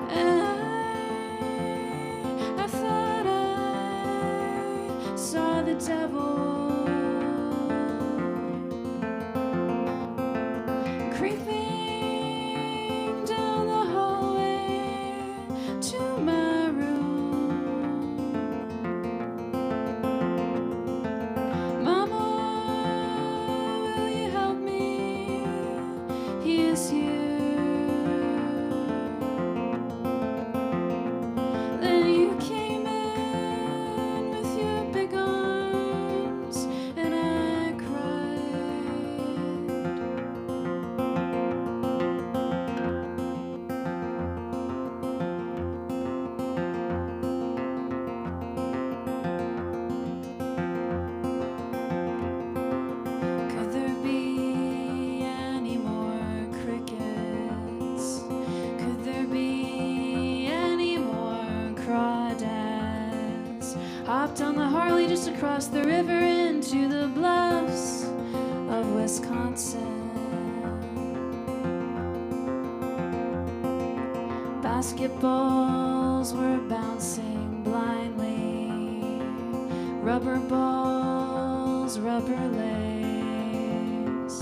And I thought I saw the devil creeping down the hallway to my room. Mama, will you help me? He is here. Then you came in with your big arms, and I cried. Could there be any more crickets? Could there be any more crawdads? Hopped on the Harley just across the river into the bluffs of Wisconsin. Basketballs were bouncing blindly. Rubber balls, rubber legs.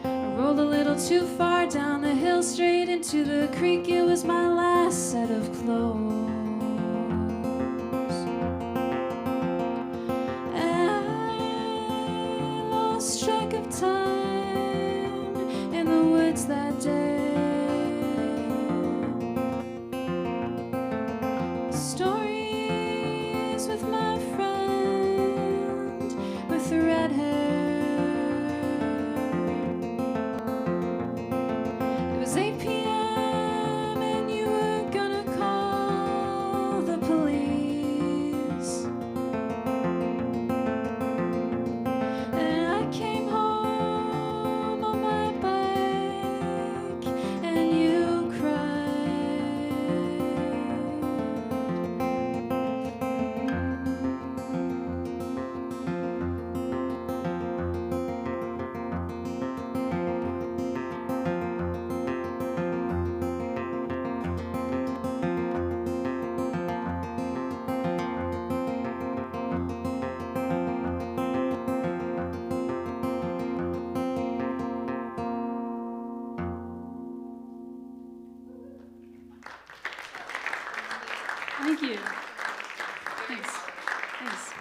I rolled a little too far down the hill, straight into the creek. It was my last set of clothes. And I lost track of time in the woods that day. Stories with my friend with the red hair. It was 8 p.m. and you were gonna call the police. And I came home on my bike and you cried. Thank you. Thanks. Thanks.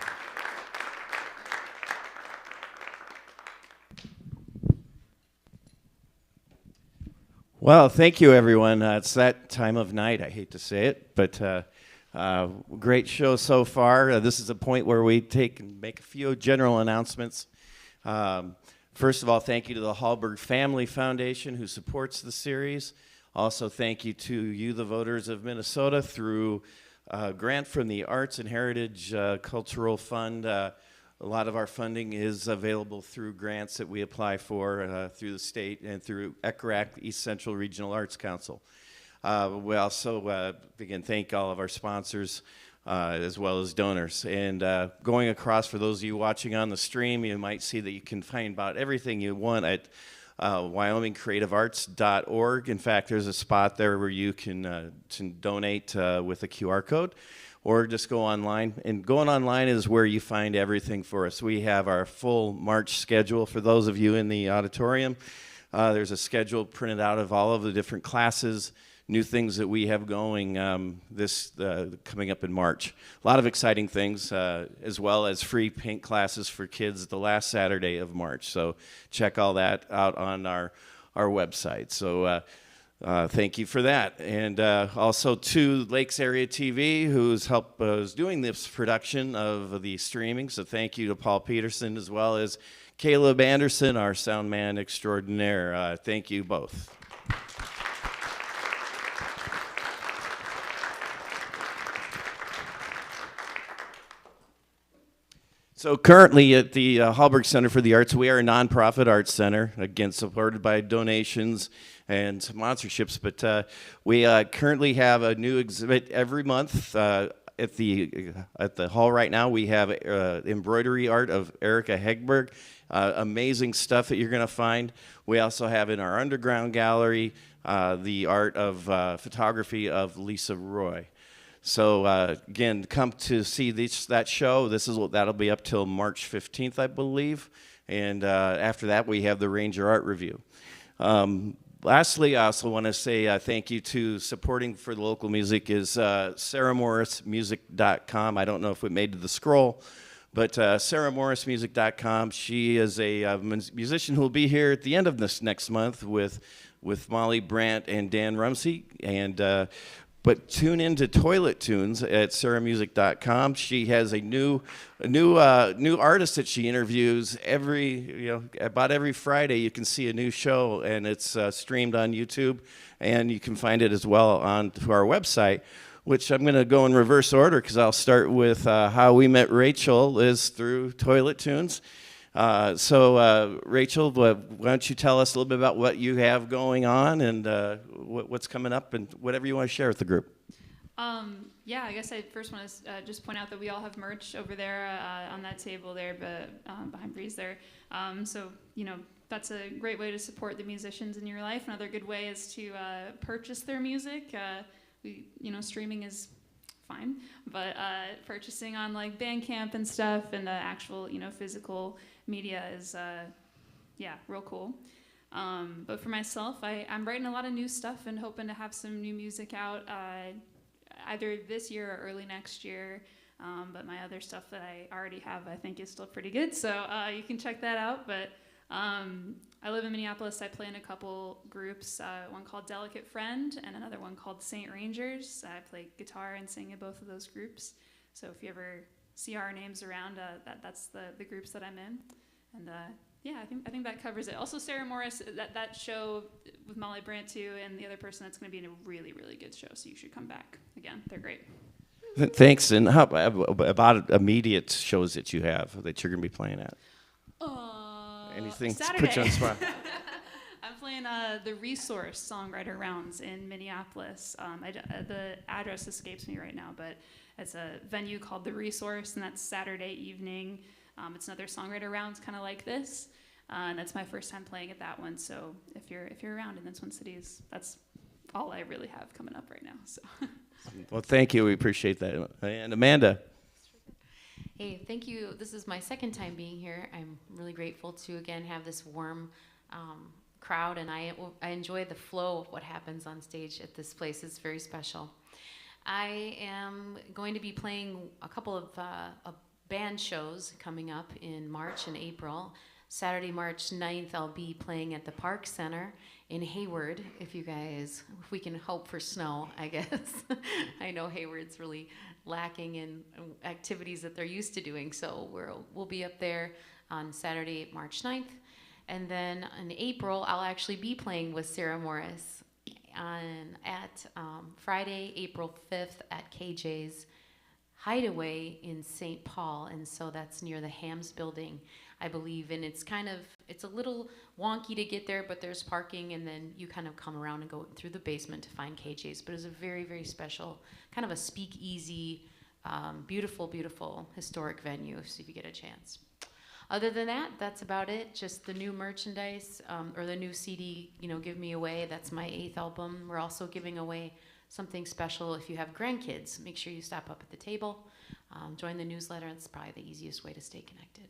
Well, thank you, everyone. It's that time of night. I hate to say it, but great show so far. This is a point where we take and make a few general announcements. First of all, thank you to the Hallberg Family Foundation who supports the series. Also, thank you to you, the voters of Minnesota, through a grant from the Arts and Heritage Cultural Fund. A lot of our funding is available through grants that we apply for through the state and through ECRAC, East Central Regional Arts Council. We also, again, thank all of our sponsors as well as donors. And going across, for those of you watching on the stream, you might see that you can find about everything you want at WyomingCreativeArts.org. In fact, there's a spot there where you can donate with a QR code, or just go online. And going online is where you find everything for us. We have our full March schedule. For those of you in the auditorium, there's a schedule printed out of all of the different classes, new things that we have going coming up in March. A lot of exciting things, as well as free paint classes for kids the last Saturday of March. So check all that out on our website. So thank you for that. And also to Lakes Area TV, who's doing this production of the streaming. So thank you to Paul Peterson, as well as Caleb Anderson, our sound man extraordinaire. Thank you both. So currently at the Hallberg Center for the Arts, we are a nonprofit arts center, again supported by donations and sponsorships. But we currently have a new exhibit every month at the hall right now. We have embroidery art of Erica Hegberg, amazing stuff that you're going to find. We also have in our underground gallery the art of photography of Lisa Roy. So again, come to see that show. That'll be up till March 15th, I believe, and after that we have the Ranger Art Review. Lastly, I also want to say thank you to supporting for the local music is SarahMorrisMusic.com. I don't know if it made to the scroll, but SarahMorrisMusic.com. She is a musician who will be here at the end of this next month with Molly Brandt and Dan Rumsey, and but tune into Toilet Tunes at SarahMusic.com. She has a new artist that she interviews about every Friday. You can see a new show, and it's streamed on YouTube, and you can find it as well on to our website, which I'm going to go in reverse order because I'll start with how we met Rachel is through Toilet Tunes. So Rachel, why don't you tell us a little bit about what you have going on and what's coming up and whatever you want to share with the group. Yeah, I guess I first want to just point out that we all have merch over there on that table there, but behind Breeze there. So, that's a great way to support the musicians in your life. Another good way is to purchase their music. Streaming is fine, but purchasing on like Bandcamp and stuff and the actual, physical media is, real cool. But for myself, I'm writing a lot of new stuff and hoping to have some new music out either this year or early next year. But my other stuff that I already have, I think, is still pretty good. So you can check that out. But I live in Minneapolis. I play in a couple groups, one called Delicate Friend and another one called Saint Rangers. I play guitar and sing in both of those groups. So if you ever see our names around, that's the groups that I'm in. And I think that covers it. Also, Sarah Morris, that show with Molly Brandt too, and the other person, that's going to be in a really, really good show. So you should come back again. They're great. Thanks. And how about immediate shows that you have that you're going to be playing at? Anything to put you on the spot? I'm playing the Resource Songwriter Rounds in Minneapolis. The address escapes me right now, but it's a venue called The Resource, and that's Saturday evening. It's another songwriter rounds kind of like this, and that's my first time playing at that one. So if you're around in the Twin Cities, that's all I really have coming up right now. So. Well, thank you. We appreciate that. And Amanda. Hey, thank you. This is my second time being here. I'm really grateful to again have this warm crowd, and I enjoy the flow of what happens on stage at this place. It's very special. I am going to be playing a couple of band shows coming up in March and April. Saturday, March 9th, I'll be playing at the Park Center in Hayward. If we can hope for snow, I guess. I know Hayward's really lacking in activities that they're used to doing, so we'll be up there on Saturday, March 9th. And then in April, I'll actually be playing with Sarah Morris at Friday, April 5th at KJ's Hideaway in St. Paul. And so that's near the Hams building, I believe. And it's a little wonky to get there, but there's parking, and then you kind of come around and go through the basement to find KJ's. But it's a very, very special, kind of a speakeasy, beautiful, beautiful historic venue, so if you get a chance. Other than that, that's about it. Just the new merchandise, or the new CD, Give Me Away. That's my 8th album. We're also giving away something special if you have grandkids. Make sure you stop up at the table, join the newsletter. It's probably the easiest way to stay connected.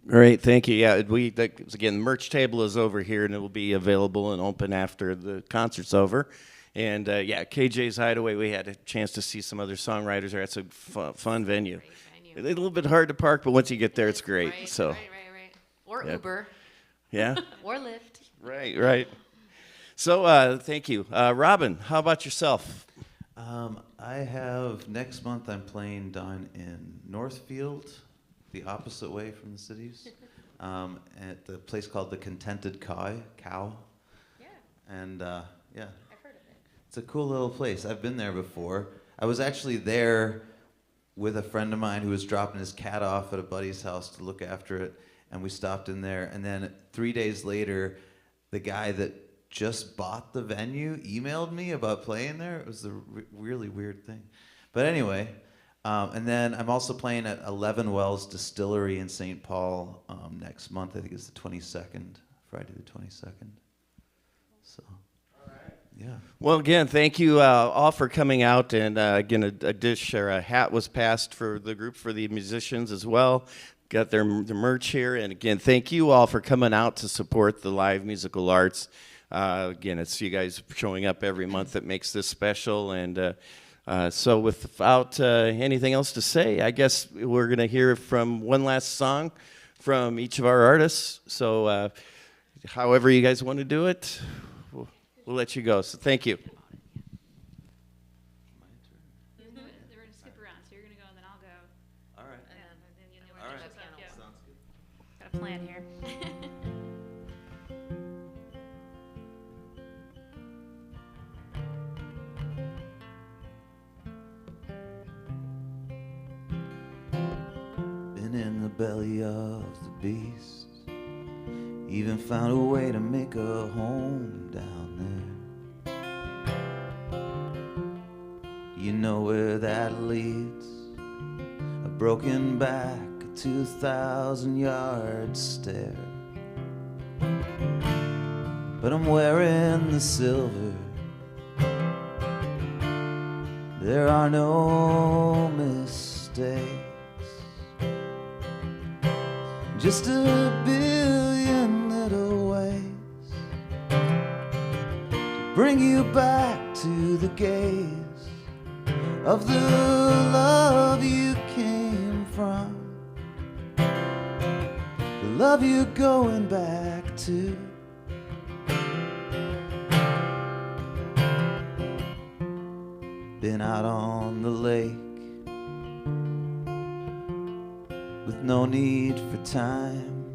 Great, thank you. Yeah, again, the merch table is over here, and it will be available and open after the concert's over. And KJ's Hideaway, we had a chance to see some other songwriters there. It's a fun venue. Great venue. A little bit hard to park, but once you get there, it's great. Right, So, right. Or Uber, yeah, or Lyft. right. So, thank you, Robin. How about yourself? I have next month. I'm playing down in Northfield, the opposite way from the cities, at the place called the Contented Cow. Yeah, And I've heard of it. it's a cool little place. I've been there before. I was actually there with a friend of mine who was dropping his cat off at a buddy's house to look after it, and we stopped in there. And then 3 days later, the guy that just bought the venue emailed me about playing there. It was a really weird thing. But anyway, and then I'm also playing at 11 Wells Distillery in St. Paul next month. I think it's the 22nd, Friday the 22nd. So, yeah. Well, again, thank you all for coming out. And again, a dish or a hat was passed for the group, for the musicians as well. Got their merch here. And again, thank you all for coming out to support the live musical arts. Again, it's you guys showing up every month that makes this special. And so without anything else to say, I guess we're going to hear from one last song from each of our artists. So however you guys want to do it, we'll let you go. So thank you. We're going to skip around, so you're going to go and then I'll go. All right. And then you know All right. Yeah. Sounds good. Got a plan here. Been in the belly of the beast, even found a way to make a home down there. You know where that leads, a broken back, a 2,000-yard stare. But I'm wearing the silver, there are no mistakes. Just a billion little ways to bring you back to the gaze of the love you came from, the love you're going back to. Been out on the lake with no need for time.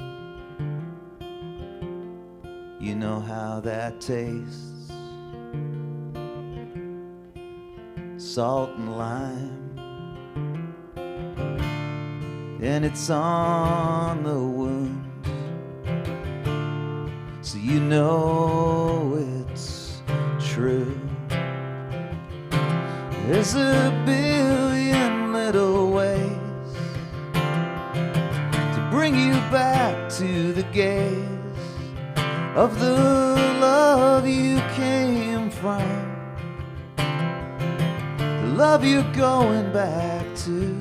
You know how that tastes, salt and lime, and it's on the wound, so you know it's true. There's a billion little ways to bring you back to the gaze of the love you came from, the love you're going back to.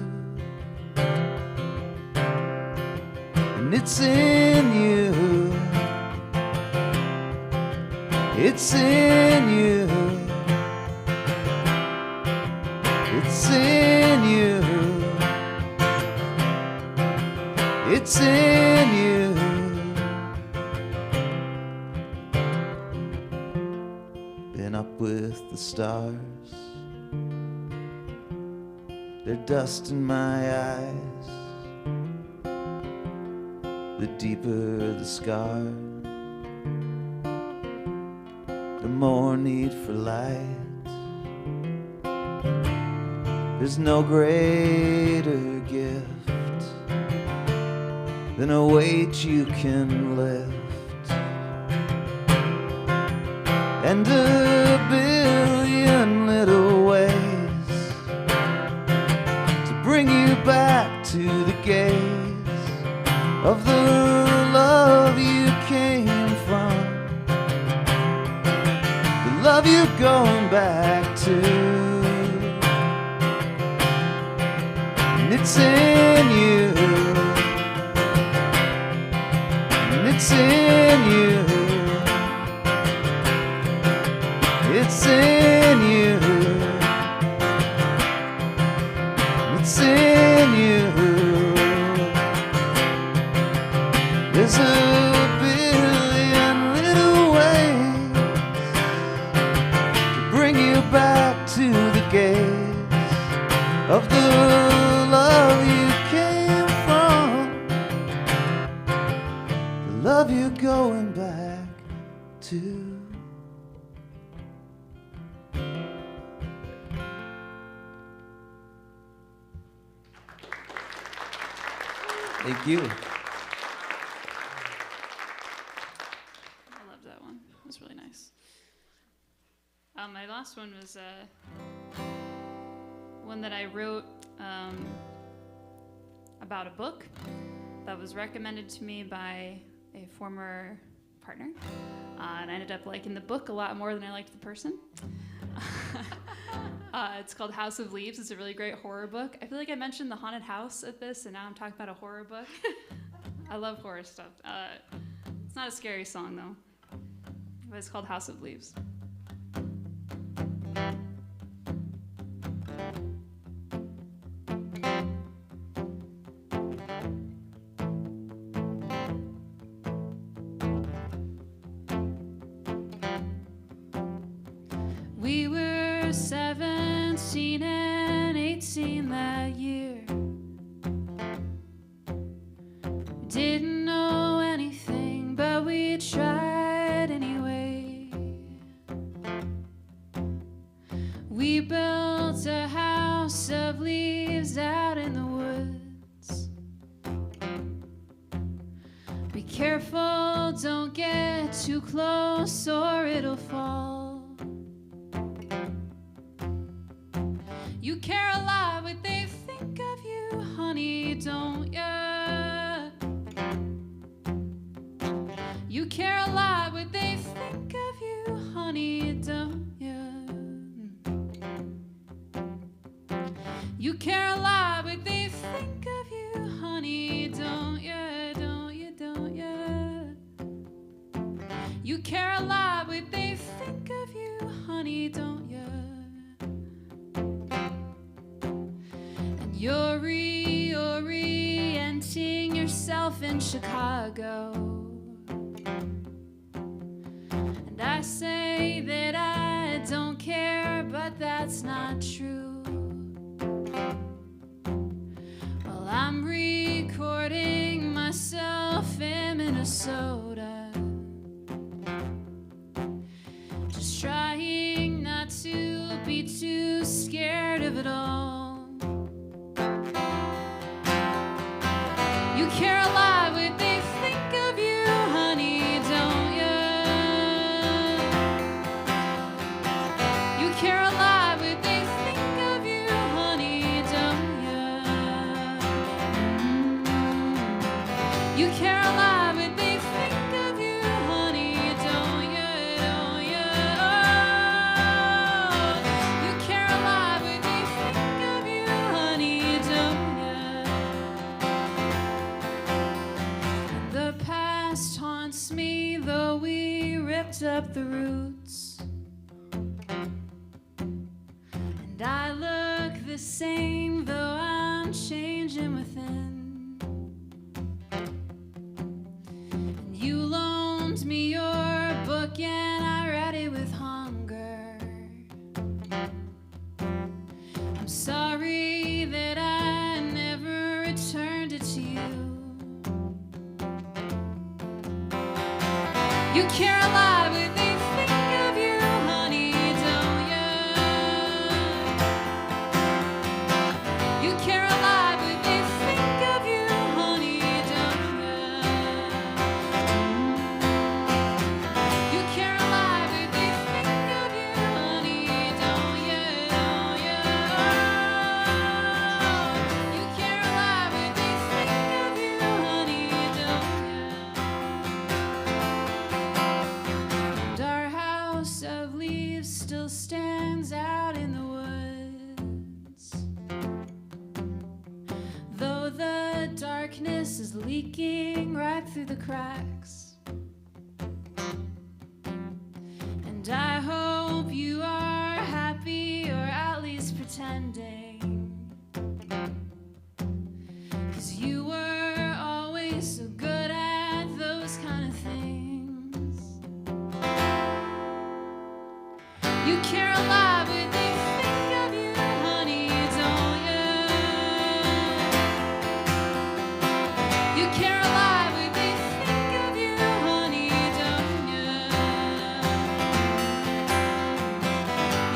And it's in you, it's in you, it's in you, it's in you. Been up with the stars, they're dust in my eyes, the deeper the scar, the more need for light. There's no greater gift than a weight you can lift, and a billion little ways to bring you back to the gaze of the love you came from, the love you're going back to. And it's in you, and it's in you, it's in you, it's in you. There's a billion little ways to bring you back to the gaze of the love you came from, the love you're going back to. Thank you. I love that one. It was really nice. My last one was one that I wrote about a book that was recommended to me by a former partner. And I ended up liking the book a lot more than I liked the person. It's called House of Leaves. It's a really great horror book. I feel like I mentioned the haunted house at this, and now I'm talking about a horror book. I love horror stuff. It's not a scary song, though. But it's called House of Leaves. We were 17 and 18 that year. Didn't know anything, but we tried anyway. We built a house of leaves out in the woods. Be careful, don't get too close or it'll fall. You care a lot what they think of you, honey, don't ya? You care a lot what they think of you, honey, don't ya? You care a lot what they think of you, honey, don't ya, don't ya, don't ya? You care a lot what they think of you, honey, don't ya? You're reorienting yourself in Chicago. And I say that I don't care, but that's not true. Well, I'm recording myself in Minnesota, just trying not to be too scared of it all. You care a lot what they think of you, honey, don't ya? You care a lot what they think of you, honey, don't ya? You care a lot what they think of you, honey, don't ya, don't ya? You care a lot what they think of you, honey, don't ya? The past haunts me, though we ripped up the roots. And I look the same, though I'm changing within. And you loaned me your book, and I read it with hunger. I'm sorry that I never returned it to you. You care a lot when they think of you, honey, don't you? You care a lot when they think of you, honey, don't you? You care a lot when they think of you, honey, don't you? Don't you? You care a lot when they think of you, honey, don't you? And our house of leaves still stands out in the woods, though the darkness is leaking right through the cracks. And I hope you are happy, or at least pretending, 'cause you were always so good at those kind of things. You care a lot when they think of you, honey, don't you? You care a lot when they think of you, honey, don't you?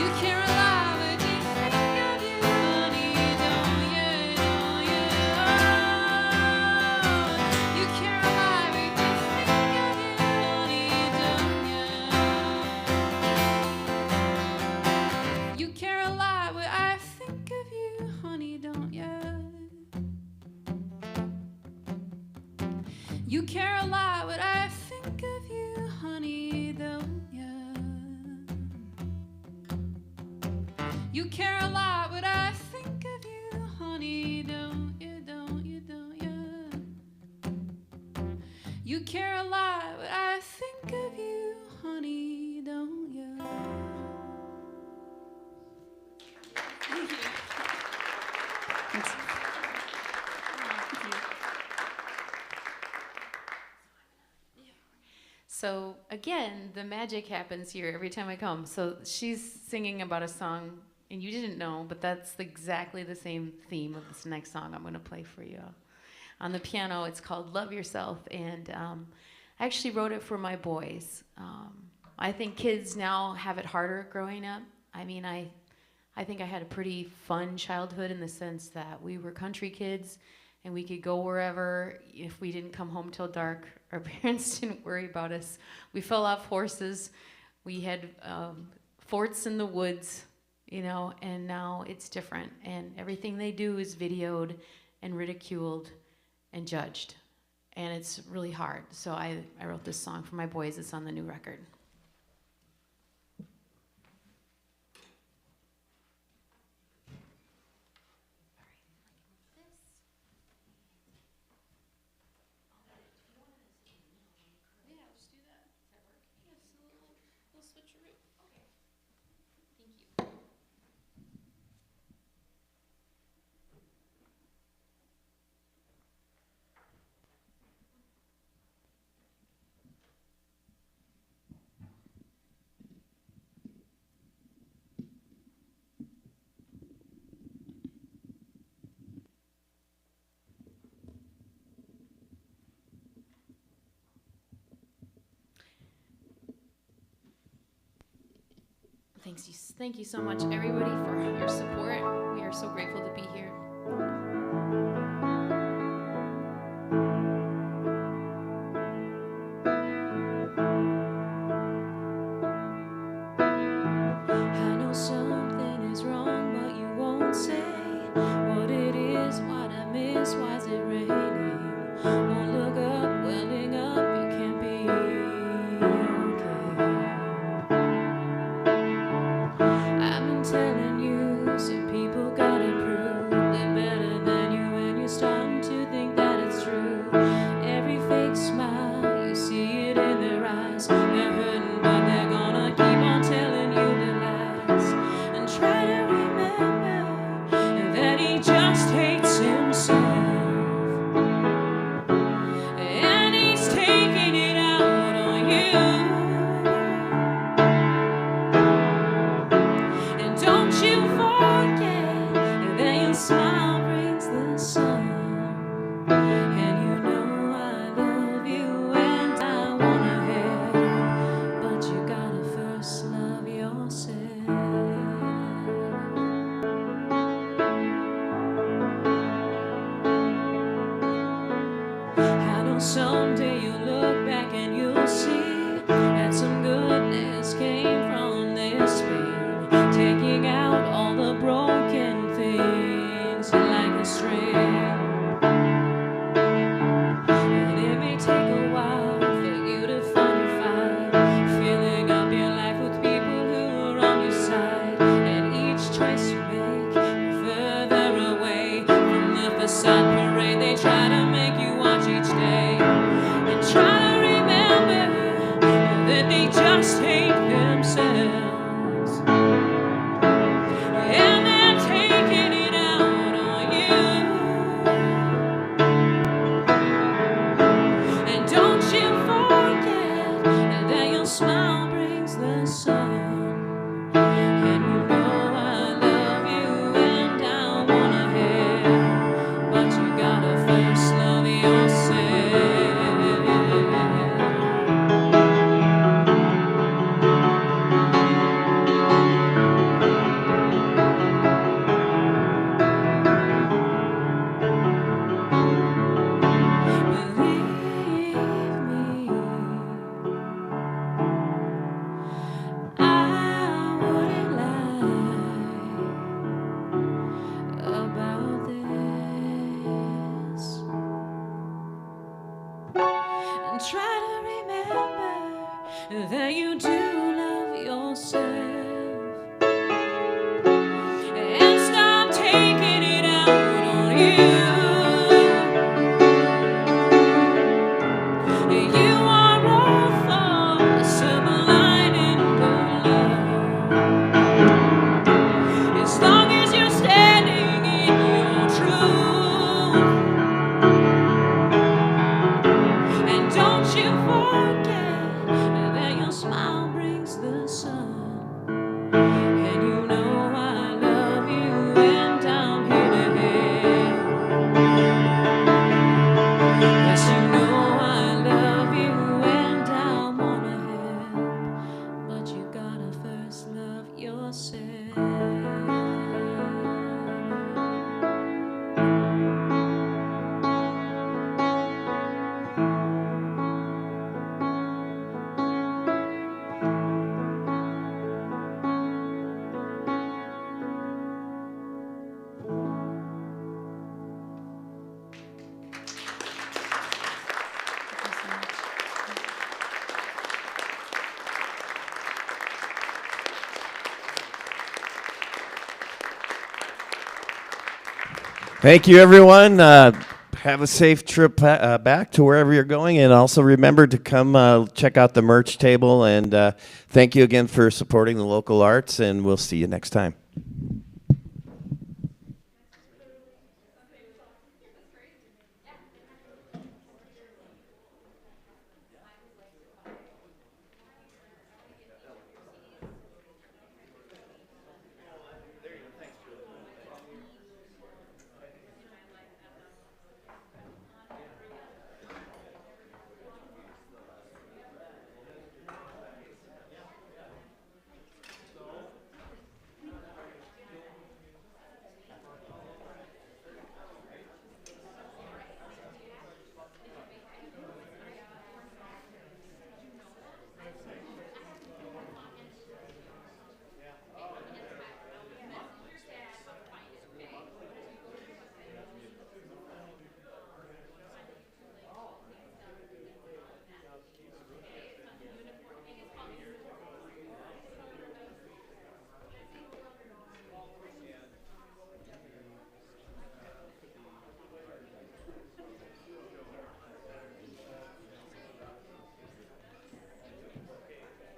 You care a lot when they think of you, honey, don't you? Don't you? You care a lot when they think of you, honey, don't you? You care a lot when I think of you, honey, don't you? You care a lot when I think of you, honey, don't you? You care a lot when I think of you, honey, don't you? Don't you? Don't you? You care a lot when I think of you, honey, don't you? Thank you. So again, the magic happens here every time I come. So she's singing about a song, and you didn't know, but that's exactly the same theme of this next song I'm going to play for you. On the piano, it's called Love Yourself, and I actually wrote it for my boys. I think kids now have it harder growing up. I mean, I think I had a pretty fun childhood in the sense that we were country kids, and we could go wherever. If we didn't come home till dark, our parents didn't worry about us. We fell off horses. We had forts in the woods, you know, and now it's different. And everything they do is videoed and ridiculed and judged. And it's really hard. So I wrote this song for my boys. It's on the new record. Thank you so much, everybody, for your support. We are so grateful to be here. I know something is wrong, but you won't say what it is, what I miss, why is it raining? Won't look up, welling up, you can't be okay. I've been telling you, some people gotta prove they're better than you, and you start just hate themselves, and they're taking it out on you. And don't you forget that your smile brings the sun. And you know I love you and I wanna help, but you gotta first love yourself. Believe me, I wouldn't lie about this. And try to remember that you do love yourself. And stop taking it out on you. You are all for silver lining of love. As long as you're standing in your truth. And don't you forget that your smile brings the sun. And you know I love you and I'm here to help. Yes, you know I love you and I wanna help, but you gotta first love yourself. Thank you, everyone. Have a safe trip back to wherever you're going, and also remember to come check out the merch table. And thank you again for supporting the local arts, and we'll see you next time.